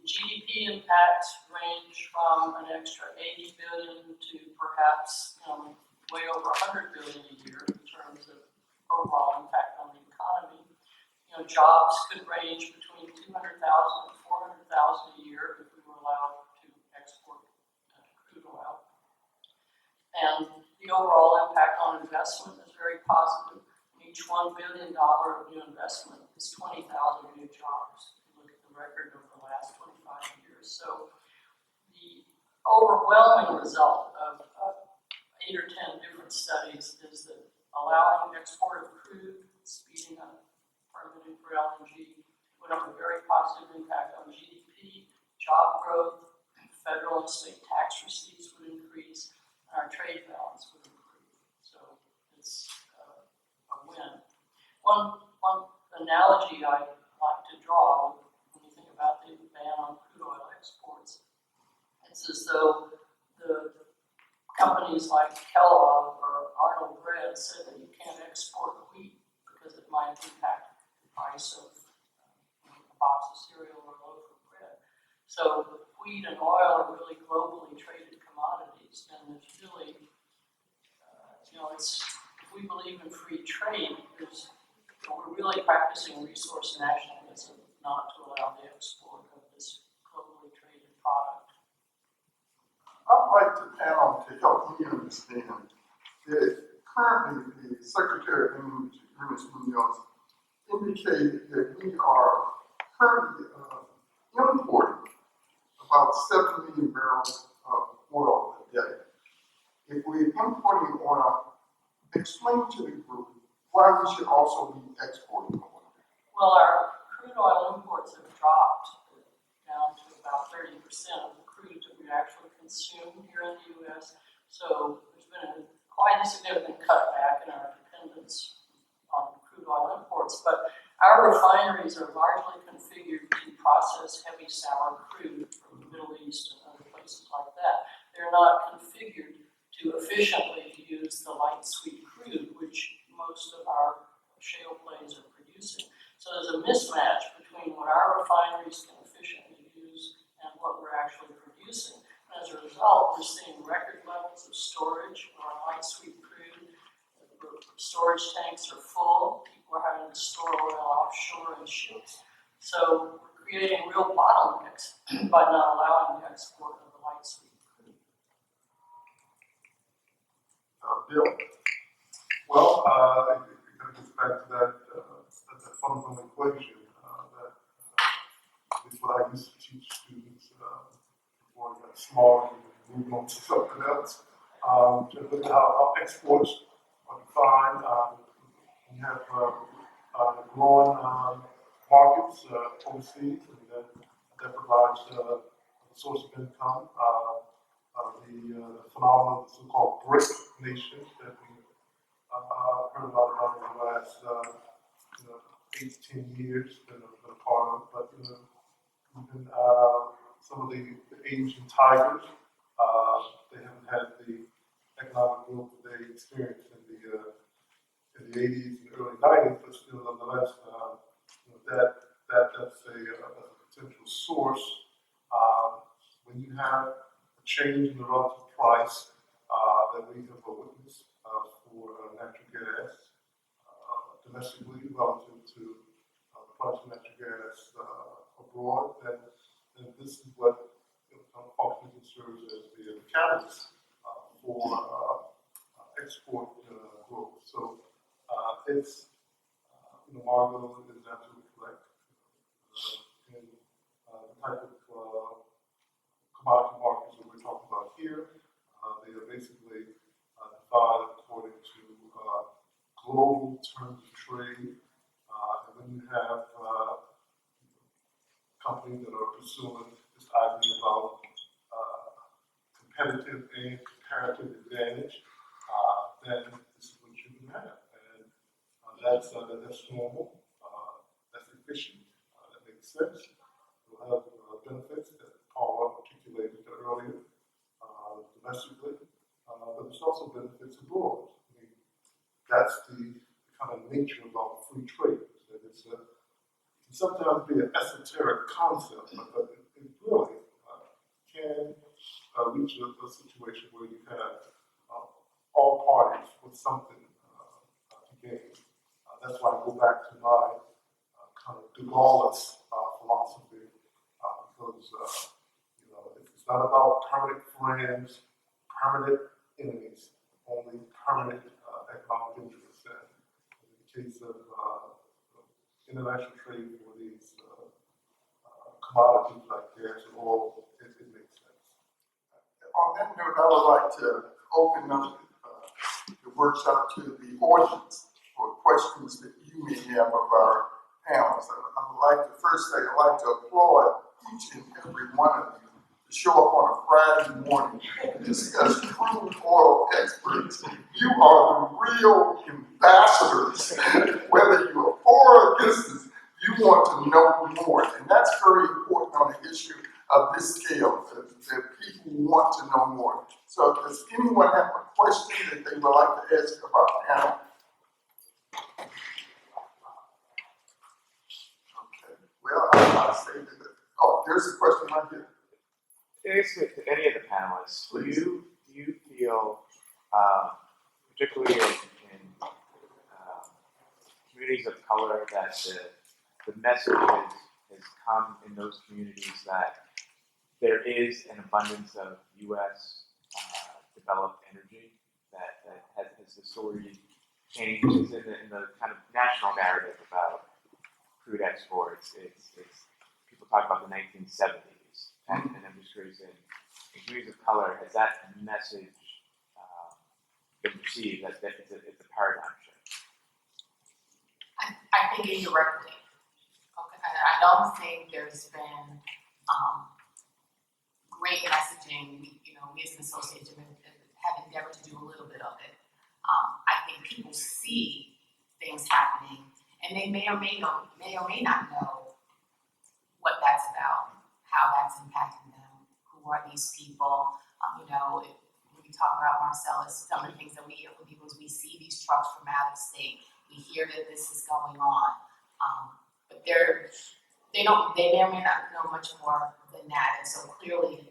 GDP impacts range from an extra 80 billion to perhaps way over 100 billion a year in terms of overall impact on the economy. Jobs could range between 200,000 and 400,000 a year if we were allowed to export crude oil. And the overall impact on investment is very positive. Each $1 billion of new investment is 20,000 new jobs. If you look at the record over the last 25 years. So the overwhelming result of 8 or 10 different studies is that allowing export of crude, speeding up permitting for LNG, would have a very positive impact on GDP, job growth, federal and state tax receipts would increase, and our trade balance would improve. So it's a win. One analogy I like to draw when you think about the ban on crude oil exports, it's as though the companies like Kellogg or Arnold Bread said that you can't export wheat because it might impact the price of a box of cereal or a loaf of bread. So wheat and oil are really globally traded commodities, and there's really, if we believe in free trade, we're really practicing resource nationalism not to allow the export of this globally traded product. I'd like the panel to help me understand that currently the Secretary of Energy, Ernest Munoz, indicated that we are currently importing about 7 million barrels of oil a day. If we're importing oil, explain to the group why we should also be exporting oil. Well, our crude oil imports have dropped down to about 30% of the crude that we actually consume here in the U.S. So there's been quite a significant cutback in our dependence on crude oil imports. But our refineries are largely configured to process heavy sour crude from the Middle East and other places like that. They're not configured to efficiently use the light sweet crude, which most of our shale plays are producing. So there's a mismatch between what our refineries can efficiently use and what we're actually producing. And as a result, we're seeing record levels of storage of our light sweet crude. The storage tanks are full. People are having to store oil offshore in ships. So we're creating real bottlenecks by not allowing the export of the light sweet crude. Bill? Well, it goes back to that fundamental equation that on to something else. Just look at how exports are defined. We have growing markets overseas, and that provides a source of income. The phenomenon of the so-called BRIC nations that we heard a lot about in the last 8 to 10 years, been a part of. But even some of the Asian tigers, they haven't had the economic growth that they experienced in the 80s and early 90s, but still, nonetheless, that's a potential source. When you have a change in the relative price that we have witnessed for natural gas domestically relative to the price of natural gas abroad, then this is what functions and serves as the catalyst for export growth. So it's, Margo is absolutely correct. In the type of commodity markets that we're talking about here, they are basically defined according to global terms of trade. And when you have companies that are pursuing this idea about competitive and comparative advantage, then this is what you can have. And that's normal, that's efficient, that makes sense. You'll have benefits that Paula articulated earlier domestically, but there's also benefits abroad. I mean, that's the kind of nature of our free trade. That it can sometimes be an esoteric concept, but it really can reach a situation where you have all parties with something to gain. That's why I go back to my kind of de Gaulle's philosophy, because it's not about permanent friends, permanent enemies, only permanent economic interests. And in the case of international trade for these commodities like gas and oil, it makes sense. On that note, I would like to open up the workshop to the audience for questions that you may have of our panelists. I would like to first say, I'd like to applaud each and every one of you to show up on a Friday morning and discuss crude oil experts. You are the real ambassadors. Whether you are for or against this, you want to know more. And that's very important on the issue of this scale, that people want to know more. So does anyone have a question that they would like to ask about the panel? Okay, well, I'll say that, there's a question right here. I guess with any of the panelists, do you feel, particularly in communities of color, that the message has come in those communities that there is an abundance of U.S. Developed energy, that has the story changed in the kind of national narrative about crude exports? It's people talk about the 1970s, and I'm just curious, in communities of color, has that message been perceived as that it's a paradigm shift? I think indirectly. Okay, I don't think there's been great messaging. We as an association have endeavored to do a little bit of it. I think people see things happening, and they may or may not know what that's about, how that's impacting them, who are these people. When we talk about Marcellus, some of the things that we hear from people is we see these trucks from out of state. We hear that this is going on, but they may or may not know much more than that. And so clearly,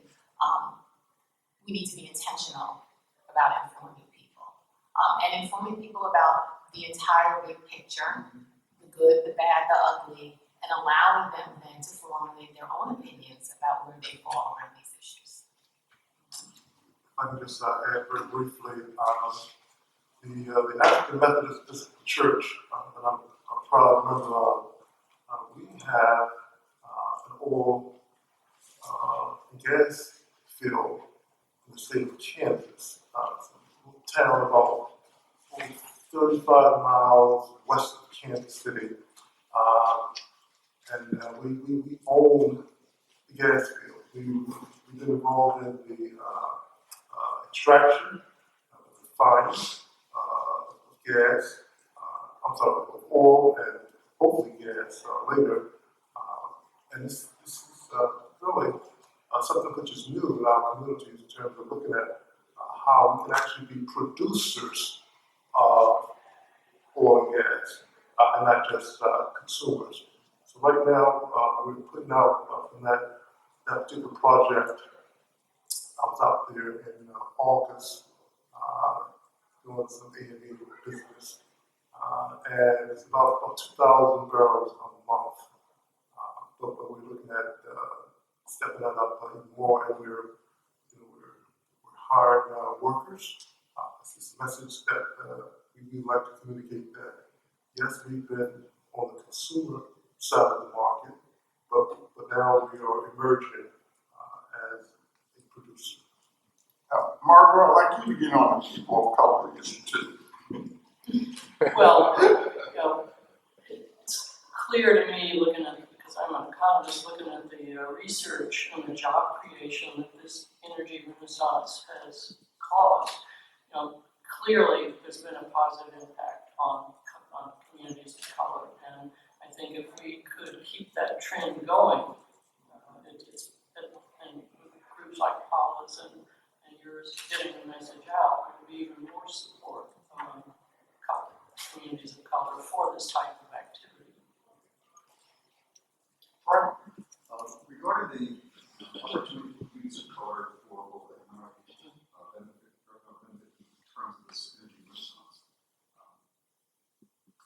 we need to be intentional about informing people, and informing people about the entire big picture, the good, the bad, the ugly, and allowing them then to formulate their own opinions about where they fall around these issues. If I can just add very briefly, the African Methodist Church, that I'm a proud member of, we have an oil and gas field in the state 25 miles west of Kansas City. We own the gas field. We've been involved in the extraction, refining of gas, of oil and hopefully gas later. And this is really something which is new in our communities in terms of looking at how we can actually be producers of oil and gas and not just consumers. So right now, we're putting out from that particular project. I was out there in August doing some A&E business, and it's about 2,000 barrels a month. But we're looking at stepping that up even more, and we're hiring workers. It's a message that we'd like to communicate that yes, we've been on the consumer side of the market, but now we are emerging as a producer. Margo, I'd like you to get on the people of color issue too. Well, it's clear to me looking at, because I'm an economist, looking at the research and the job creation that this energy renaissance has caused. Clearly there's been a positive impact on communities of color, and I think if we could keep that trend going, and groups like Paula's and yours getting the message out, there would be even more support among communities of color for this type of activity. Right. Regarding the opportunity for communities of color for both economic benefit in terms of this energy renaissance,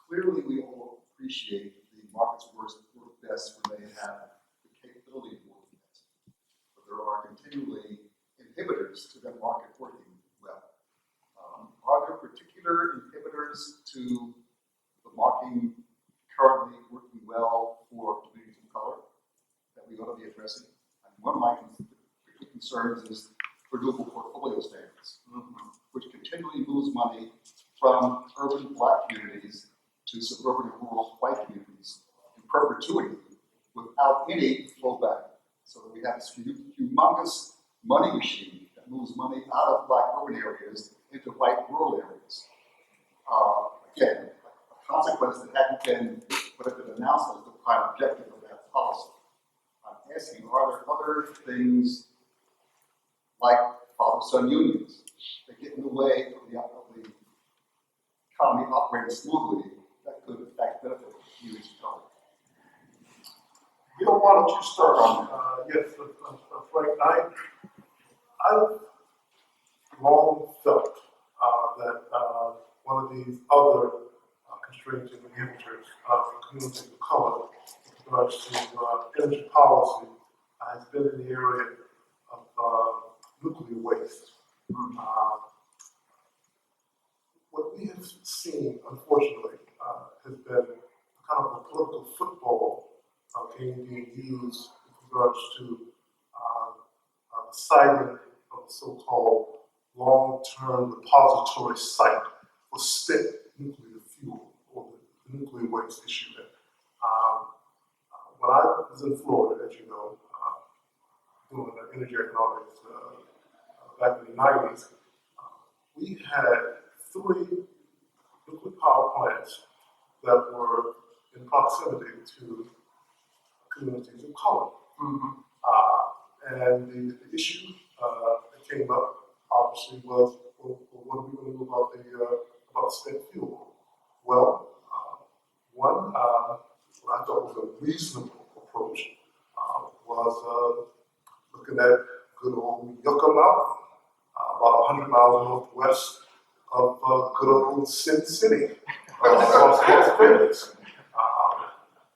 clearly we all appreciate the markets work best when they have the capability of working best. But there are continually inhibitors to that market working well. Are there particular inhibitors to the market currently working well for communities of color that we ought to be addressing? And one of my particular concerns is renewable portfolio standards, which continually moves money from urban black communities to suburban and rural white communities in perpetuity without any flow back. So that we have this humongous money machine that moves money out of black urban areas into white rural areas. Again, a consequence that hadn't been what had been announced as the prime objective of that policy. I'm asking, are there other things like father-son unions that get in the way of the economy operating smoothly that could in fact benefit communities of color? Bill, why don't you start on that? Yes, Frank, I've long felt that one of these other constraints and inhibitors for communities of color with regards to energy policy has been in the area of nuclear waste. What we have seen, unfortunately, has been kind of a political football game being used with regards to the siting of the so-called long-term repository site for spent nuclear fuel, or the nuclear waste issue. When I was in Florida, as you know, doing energy economics back in the 90s, we had 3 nuclear power plants that were in proximity to communities of color. And the issue that came up, obviously, was, well, what are we going to do about spent fuel? Well, one, what I thought was a reasonable approach was looking at good old Yucca Mountain, about 100 miles northwest of good old Sin City, Las Vegas.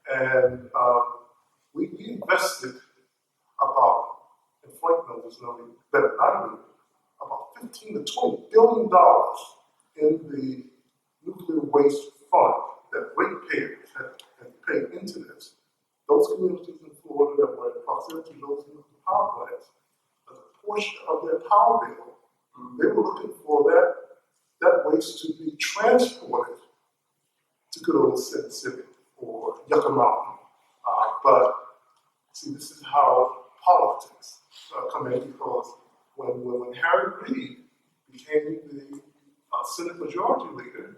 And we invested about, and Frank knows this number better than I do, about $15 to $20 billion in the nuclear waste fund that ratepayers had paid into this. Those communities in Florida that were in proximity to those nuclear power plants, as a portion of their power bill, they were looking for that waste to be transported to good old Sin Civic or Yucca Mountain. But see, this is how politics come in, because when Harry Reid became the Senate Majority Leader,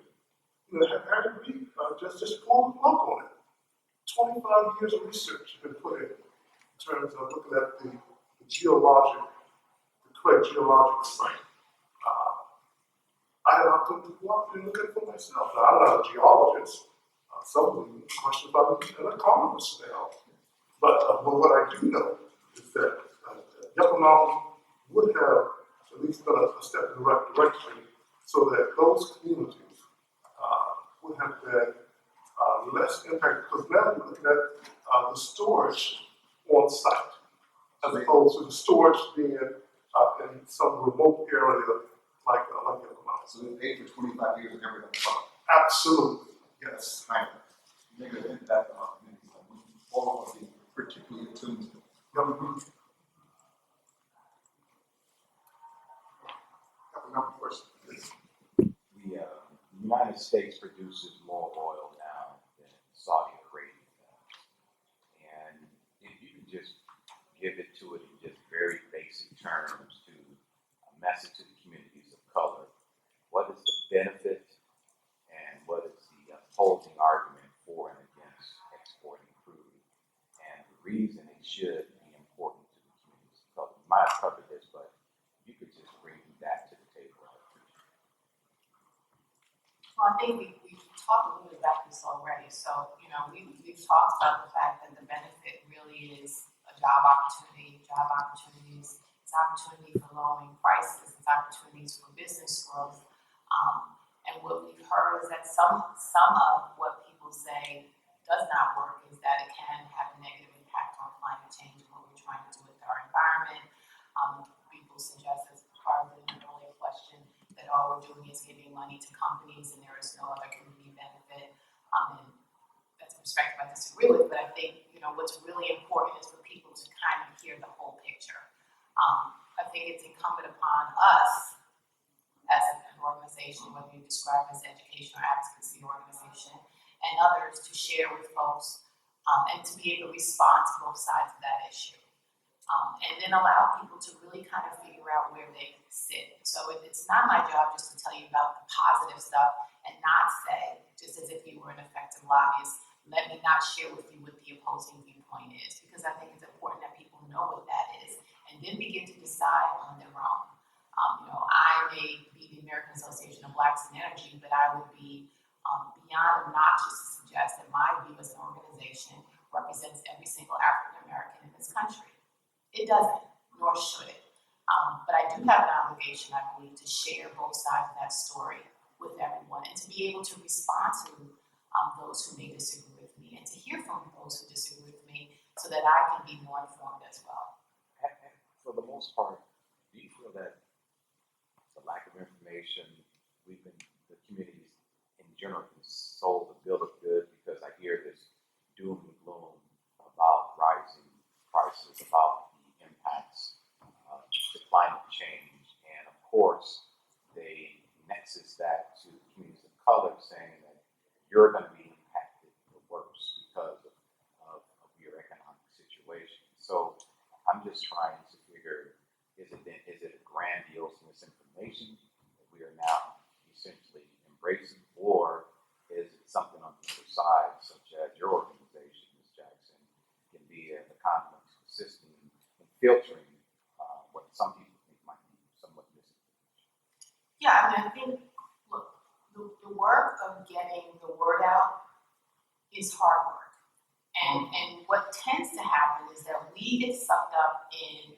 you know, Harry Reid just pulled the plug on it. 25 years of research has been put in terms of looking at the correct geologic site. I had to go out and look at it for myself. Now, I'm not a geologist. Some of them question about an economist now. But what I do know is that Yucca Mountain would have at least done a step in the right direction so that those communities would have been less impacted, because now we're looking at the storage on site, as opposed to the storage being in some remote area like Yucca Mountain. So they paid for 25 years and never got the product. Absolutely, yes. Kind of negative impact on our communities that we all want to be particularly attuned to. Couple of questions. The United States produces more oil now than Saudi Arabia does. And if you can just give it to it in just very basic terms to a message to the communities of color, what is the benefit and what is the opposing argument for and against exporting crude, and the reason it should be important to the communities of color? You might have covered this, but you could just bring that to the table. Well, I think we've talked a little bit about this already. So, you know, we've talked about the fact that the benefit really is a job opportunities, it's opportunity for lowering prices, it's opportunities for business growth. And what we've heard is that some of what people say does not work is that it can have a negative impact on climate change and what we're trying to do with our environment. People suggest, as part of the earlier question, that all we're doing is giving money to companies and there is no other community benefit. And that's a perspective I disagree with, but I think, you know, what's really important is for people to kind of hear the whole picture. I think it's incumbent upon us as an organization, whether you describe it as an education or advocacy organization, and others to share with folks and to be able to respond to both sides of that issue. And then allow people to really kind of figure out where they sit. So it's not my job just to tell you about the positive stuff and not say, just as if you were an effective lobbyist, let me not share with you what the opposing viewpoint is, because I think it's important that people know what that is and then begin to decide on their own. You know, I may be the American Association of Blacks in Energy, but I would be beyond obnoxious to suggest that my view as an organization represents every single African American in this country. It doesn't, nor should it. But I do have an obligation, I believe, to share both sides of that story with everyone and to be able to respond to those who may disagree with me and to hear from those who disagree with me so that I can be more informed as well. And for the most part, do you feel that the lack of information, the communities in general been sold a bill of goods? Because I hear this doom and gloom about rising prices, about the impacts to climate change, and of course, they nexus that to the communities of color, saying that you're going to be impacted the worst because of your economic situation. So I'm just trying to figure, is it a grandiose misinformation that we are now essentially embracing, or is it something on the other side, such as your organization, Ms. Jackson, can be the conduit assisting in filtering what some people think might be somewhat misinformation? Yeah, I mean, I think, look, the work of getting the word out is hard work. And what tends to happen is that we get sucked up in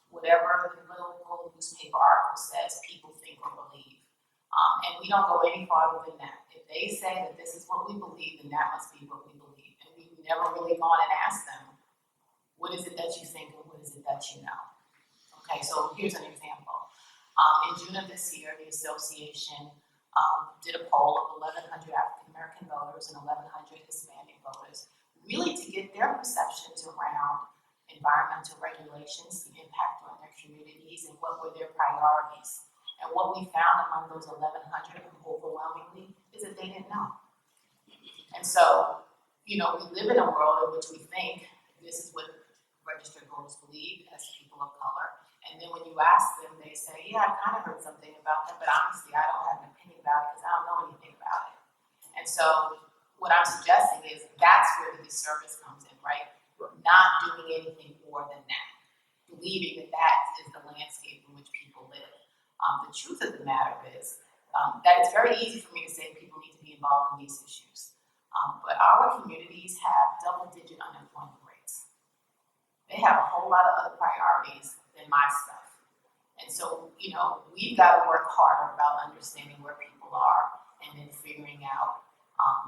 whatever the political newspaper article says people think or believe. And we don't go any farther than that. If they say that this is what we believe, then that must be what we believe. And we've never really gone and asked them, what is it that you think and what is it that you know? Okay, so here's an example. In June of this year, the association did a poll of 1,100 African American voters and 1,100 Hispanic voters, really to get their perceptions around environmental regulations, the impact on their communities, and what were their priorities. And what we found among those 1,100 overwhelmingly is that they didn't know. And so, we live in a world in which we think this is what registered voters believe as people of color. And then when you ask them, they say, yeah, I kind of heard something about that, but honestly, I don't have an opinion about it because I don't know anything about it. And so what I'm suggesting is that's where the disservice comes in, right? Not doing anything more than that. Believing that that is the landscape in which people live. The truth of the matter is that it's very easy for me to say people need to be involved in these issues. But our communities have double-digit unemployment rates. They have a whole lot of other priorities than my stuff. And so, we've got to work harder about understanding where people are and then figuring out,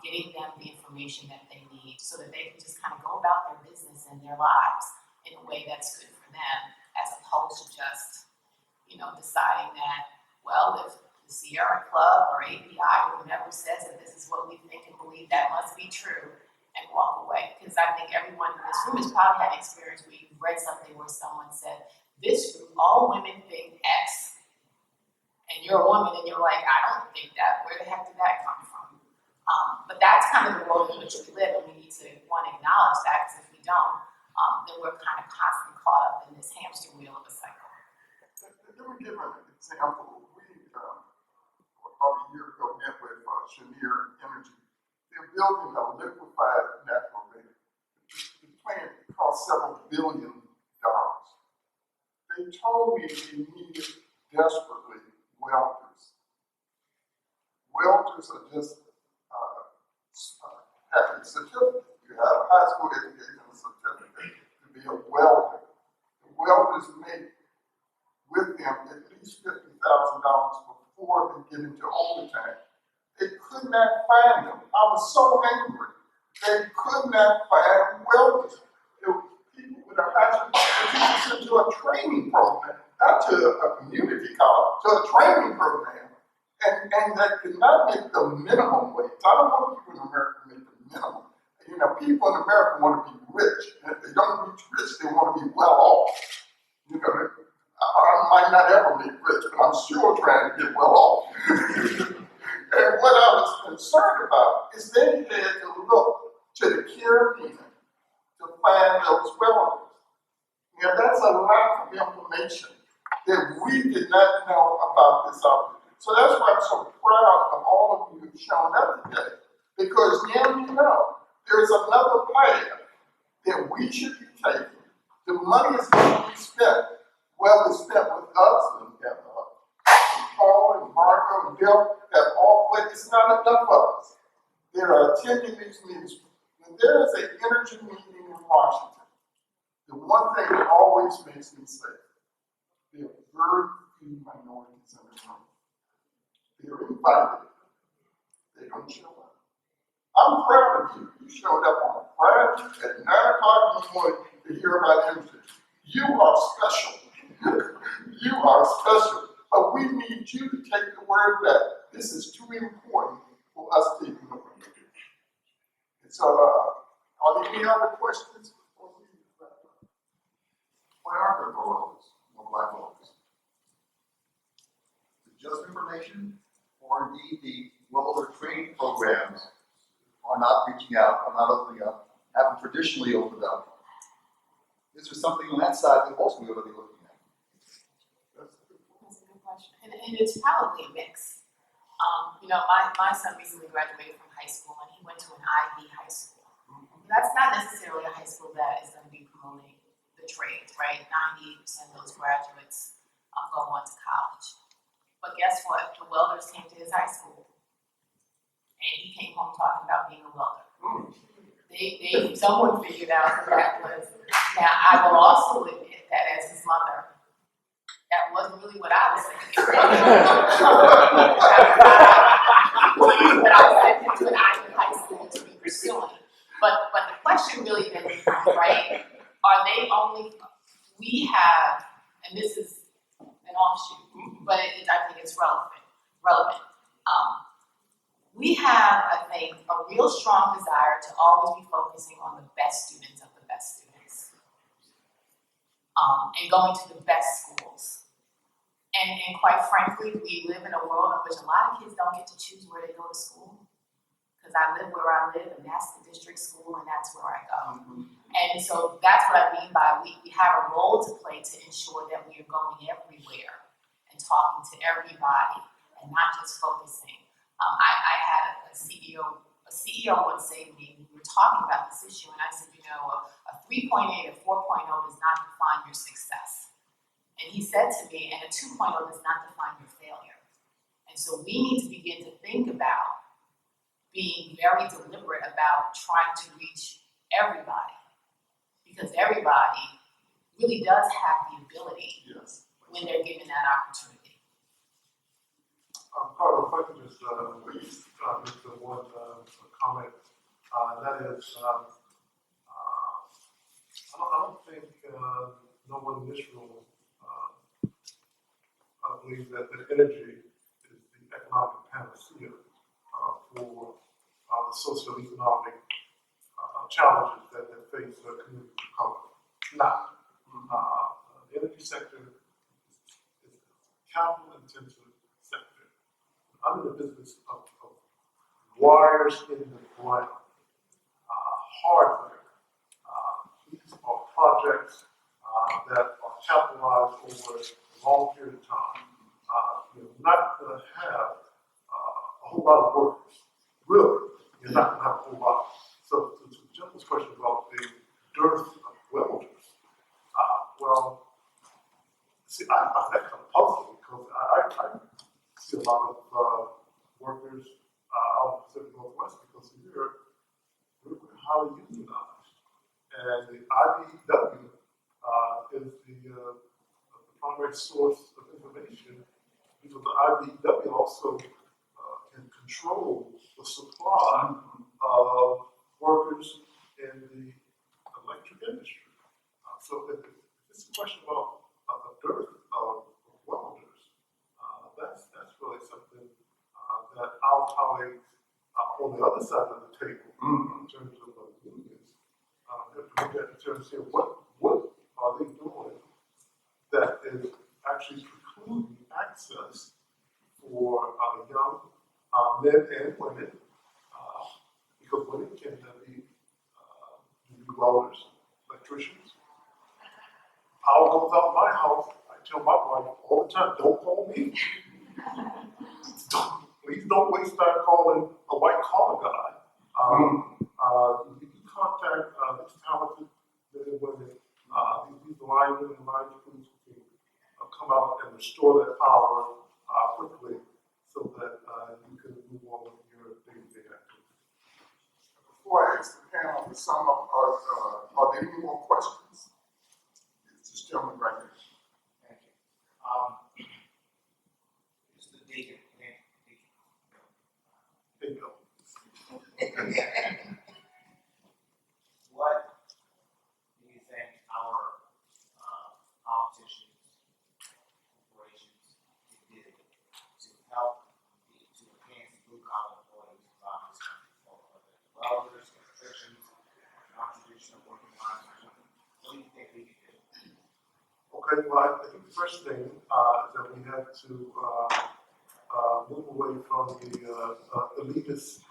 getting them the information that they need so that they can just kind of go about their business and their lives in a way that's good for them, as opposed to just, deciding that, well, if the Sierra Club or API or whomever says that this is what we think and believe, that must be true, and walk away. Because I think everyone in this room has probably had an experience where you've read something where someone said, this group, all women think X, and you're a woman and you're like, I don't think that. Where the heck did that come from? But that's kind of the world in which we live, and we need to, one, acknowledge that, because if we don't, then we're kind of constantly caught up in this hamster wheel of a cycle. Let me give an example. We, about a year ago, met with Cheniere Energy. They're building a liquefied natural gas. The plant cost several $billion. They told me they needed desperately welders. Welders are just having a certificate. You have a high school education certificate to be a welder. The welders make with them at least $50,000 before they get into overtime. They could not find them. I was so angry. They could not find welders. There were people with a high school to a training program, not to a community college, to a training program. And that could not make the minimum wage. I don't want people in America to make the minimum. People in America want to be rich. And if they don't reach rich, they want to be well off. I might not ever be rich, but I'm sure trying to get well off. And what I was concerned about is they had to look to the Caribbean to find those welders. Now that's a lack of information that we did not know about this opportunity. So that's why I'm so proud of all of you who've shown up today, because now you know there's another path that we should be taking. The money is going to be spent, well, it's spent with us and Paula and Margo and Bill have all, but it's not enough of us. They are attending these meetings. When there is an energy meeting in Washington, the one thing that always makes me say, there are very few minorities in the room. They're invited. They don't show up. I'm proud of you. You showed up on Friday at 9 o'clock in the morning to hear about energy. You are special. You are special. But we need you to take the word back. This is too important for us to ignore. And so, are there any other questions? Why aren't there more welders, more black welders? Just information, or indeed the welder training programs are not reaching out, are not opening up, haven't traditionally opened up. Is there something on that side that also we ought to be looking at? That's a good question. And it's probably a mix. My son recently graduated from high school and he went to an IB high school. That's not necessarily a high school that is going to be promoting the trades, right? 98% of those graduates go on to college. But guess what? The welders came to his high school and he came home talking about being a welder. Someone figured out that was. Now, I will also admit that as his mother, that wasn't really what I was thinking. But I sent him to an Ivy high school to be pursuing. But the question really then becomes, right, are they only, we have, and this is an offshoot, but I think it's relevant. We have, I think, a real strong desire to always be focusing on the best students of the best students. And going to the best schools. And quite frankly, we live in a world in which a lot of kids don't get to choose where they go to school. because I live where I live, and that's the district school, and that's where I go. And so that's what I mean by we have a role to play to ensure that we are going everywhere and talking to everybody and not just focusing. I had a CEO once say to me, we were talking about this issue, and I said, you know, a 3.8 or 4.0 does not define your success. And he said to me, and a 2.0 does not define your failure. And so we need to begin to think about being very deliberate about trying to reach everybody, because everybody really does have the ability Yes. when they're given that opportunity. Carl, if I could just make the one comment, and that is, I don't think no one in this room believes that energy is the economic panacea for the socioeconomic challenges that face communities of color. It's not. The energy sector is a capital-intensive sector. I'm in the business of wires in the ground, hardware. These are projects that are capitalized over a long period of time. You're not going to have a whole lot of workers. Really, you're not going to have a whole lot. So to the gentleman's question about the dearth of welders, well, see, I find that kind of puzzling because I see a lot of workers out in the Pacific Northwest because we're highly unionized. And the IBEW is the primary source of information because the IBEW also can control the supply of workers in the electric industry. So if it's a question about a dearth of welders, that's really something that our colleagues on the other side of the table, in terms of unions, have to look at in terms of saying what are they doing that is actually precluding access for young men and women, because women can be welders, electricians. Power goes out of my house. I tell my wife all the time, don't call me. Please don't waste time calling a white collar guy. You can contact these talented men and women, these linemen and line crews who can come out and restore that power quickly so that you can move on with your day-to-day activities. Before I ask the panel to sum up, are there any more questions? It's this gentleman right here. Thank you. Mr. Deacon, Hey, Bill. what do you think our politicians, corporations can do to help to enhance the blue collar employees around this country, whether it's welders, electricians, non-traditional working class? What do you think we can do? Okay, well, I think the first thing is that we have to move away from the elitist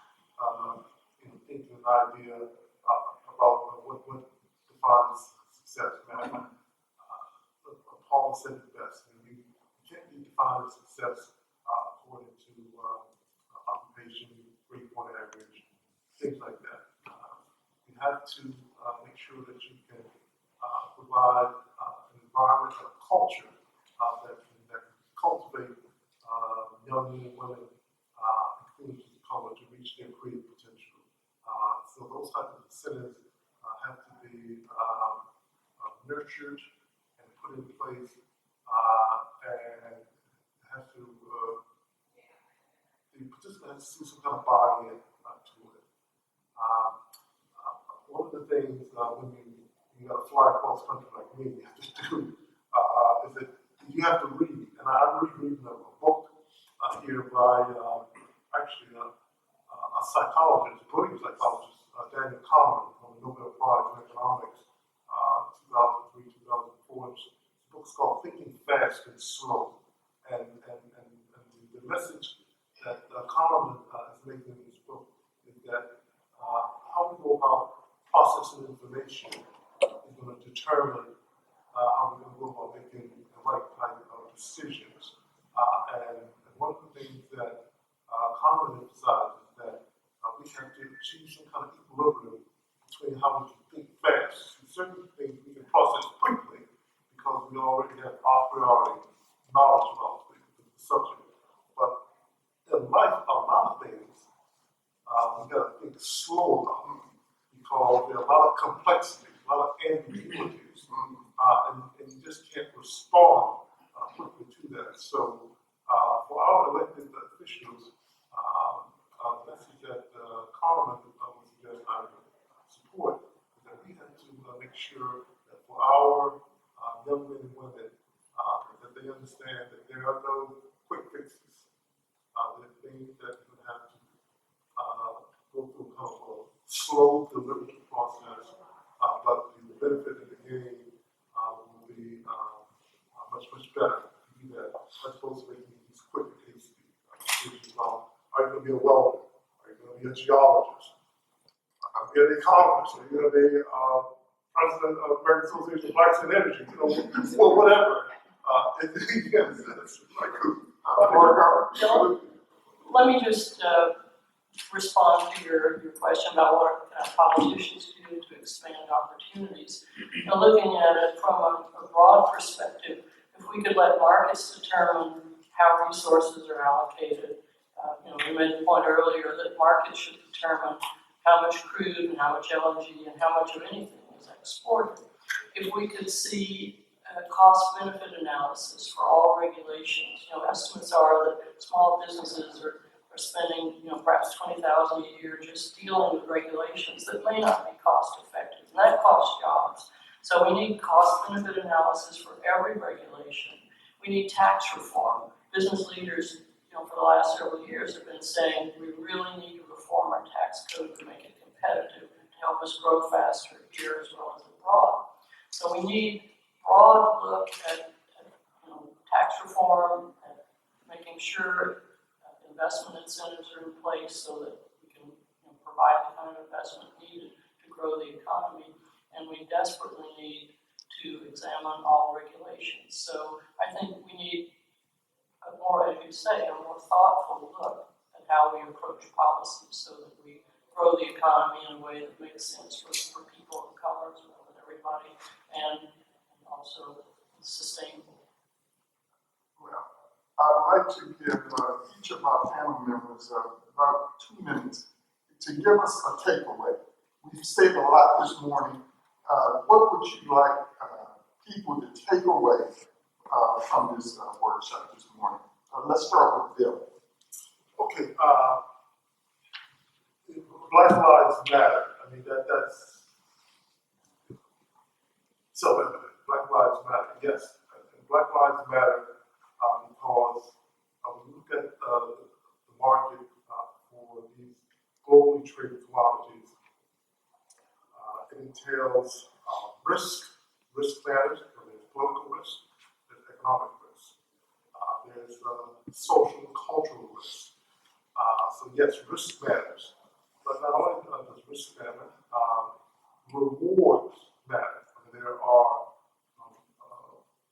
thinking and idea about what defines success. Paula said it best. You can't be defined as success according to occupation, grade point average, things like that. You have to make sure that you can provide an environment and a culture that can cultivate young men and women, communities of color, to reach their creative potential. So those types of incentives have to be nurtured and put in place, and have to the participant has to see some kind of buy-in to it. One of the things when you got to fly across country like me, you have to do is that you have to read. And I'm reading a book here by actually a psychologist, brilliant psychologist, Daniel Kahneman, won the Nobel Prize in Economics, 2003, 2004. The book's called Thinking Fast and Slow. And the message that Kahneman is making in this book is that about processing information is going to determine how we're going to go about making the right type of decisions. And one of the things that Congress emphasizes is that we have to achieve some kind of equilibrium between how we can think fast. Certain things we can process quickly because we already have a priori knowledge about the subject. But in life, a lot of things we got to think slow about because there are a lot of complexities, a lot of ambiguities, and you just can't respond quickly to that. So for our elected officials, the message that Parliament would suggest I would support is that we have to make sure that for our young men and women, that they understand that there are no quick fixes. There are things that you have to go through kind of a slow, deliberate process, but the benefit of the game will be much, much better to do that as opposed to making these quick and hasty decisions about are you going to be a welder? Are you going to be a geologist? Are you going to be an economist? Are you going to be president of the American Association of Blacks in Energy? You know, or whatever. Yes, that's like So, let me just respond to your question about what politicians do to expand opportunities. Now, looking at it from a broad perspective, if we could let markets determine how resources are allocated, we made the point earlier that markets should determine how much crude and how much LNG and how much of anything is exported. If we could see cost-benefit analysis for all regulations, estimates are that small businesses are spending, perhaps $20,000 a year just dealing with regulations that may not be cost-effective, and that costs jobs. So we need cost-benefit analysis for every regulation. We need tax reform. Business leaders, for the last several years have been saying we really need to reform our tax code to make it competitive to help us grow faster here as well as abroad. So we need broad look at tax reform, at making sure investment incentives are in place so that we can provide the kind of investment needed to grow the economy. And we desperately need to examine all regulations. So I think we need a more, as you say, a more thoughtful look at how we approach policies so that we grow the economy in a way that makes sense for people of color as well as everybody, and also sustainable. Well, I'd like to give each of our panel members about 2 minutes to give us a takeaway. We've said a lot this morning. What would you like people to take away from this workshop this morning? Let's start with Bill. Okay, Black Lives Matter. I mean, that's self-evident. Black Lives Matter, yes. And Black Lives Matter because when you look at the market for these globally traded commodities, it entails risk matters. There's political risk, there's economic risk, there's social and cultural risk. So yes, risk matters. But not only does risk matter, rewards matter. I mean, there are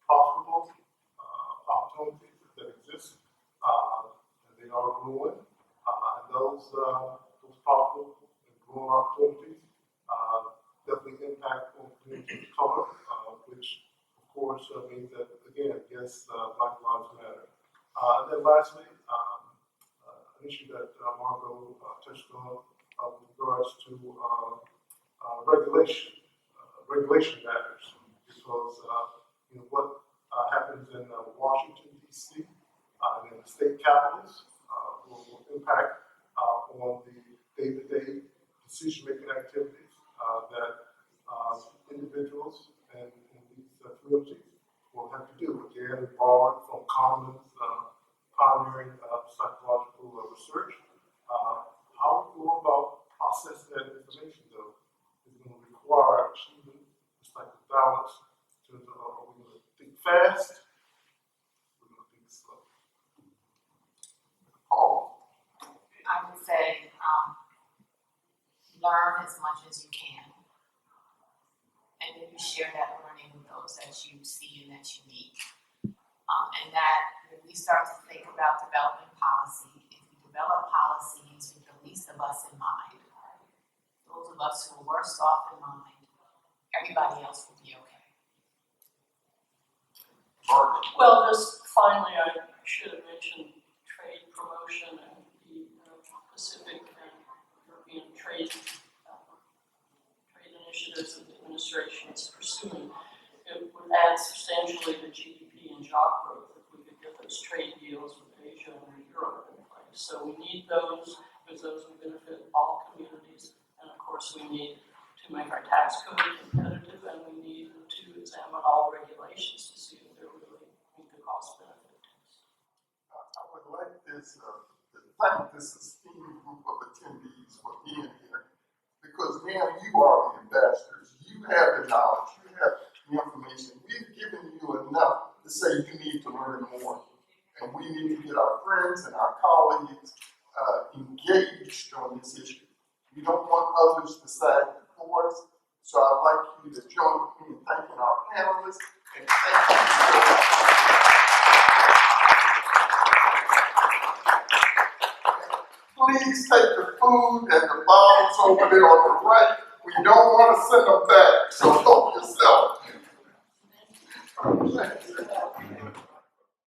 profitable opportunities that exist, and they are growing. And those profitable and growing opportunities definitely impact on communities of color, which of course means that, again, yes, Black Lives Matter. And then lastly, an issue that Margo touched on with regards to regulation. Regulation matters because what happens in Washington, D.C., and in the state capitals will impact on the day-to-day decision-making activities that individuals and these communities will have to do. Again, borrowing from Commons pioneering psychological research. How we go about processing that information, though, is going to require achieving this type of balance. Are we going to think fast? We're going to think slow. I would say learn as much as you can. And then you share that learning with those that you see and that you meet. And that when we start to think about developing policy, if we develop policies with the least of us in mind, those of us who are worst off in mind, everybody else will be okay. Margo. Well, just finally, I should have mentioned trade promotion and the Pacific and European trade initiatives that the administration is pursuing. It would add substantially to GDP and job growth if we could get those trade deals with Asia and Europe in place. So we need those because those would benefit all communities. And of course, we need to make our tax code competitive, and we need to examine all regulations to see if they're really meet the cost benefit test. I would like this, to thank this esteemed group of attendees for being here, because now you are the ambassadors. You have the knowledge, you have the information. We've given you enough to say you need to learn more. And we need to get our friends and our colleagues engaged on this issue. We don't want others to side for us. So I'd like you to join me in thanking our panelists and thank you. Please take the food and the bottles over there on the right. We don't want to send them back, so help yourself.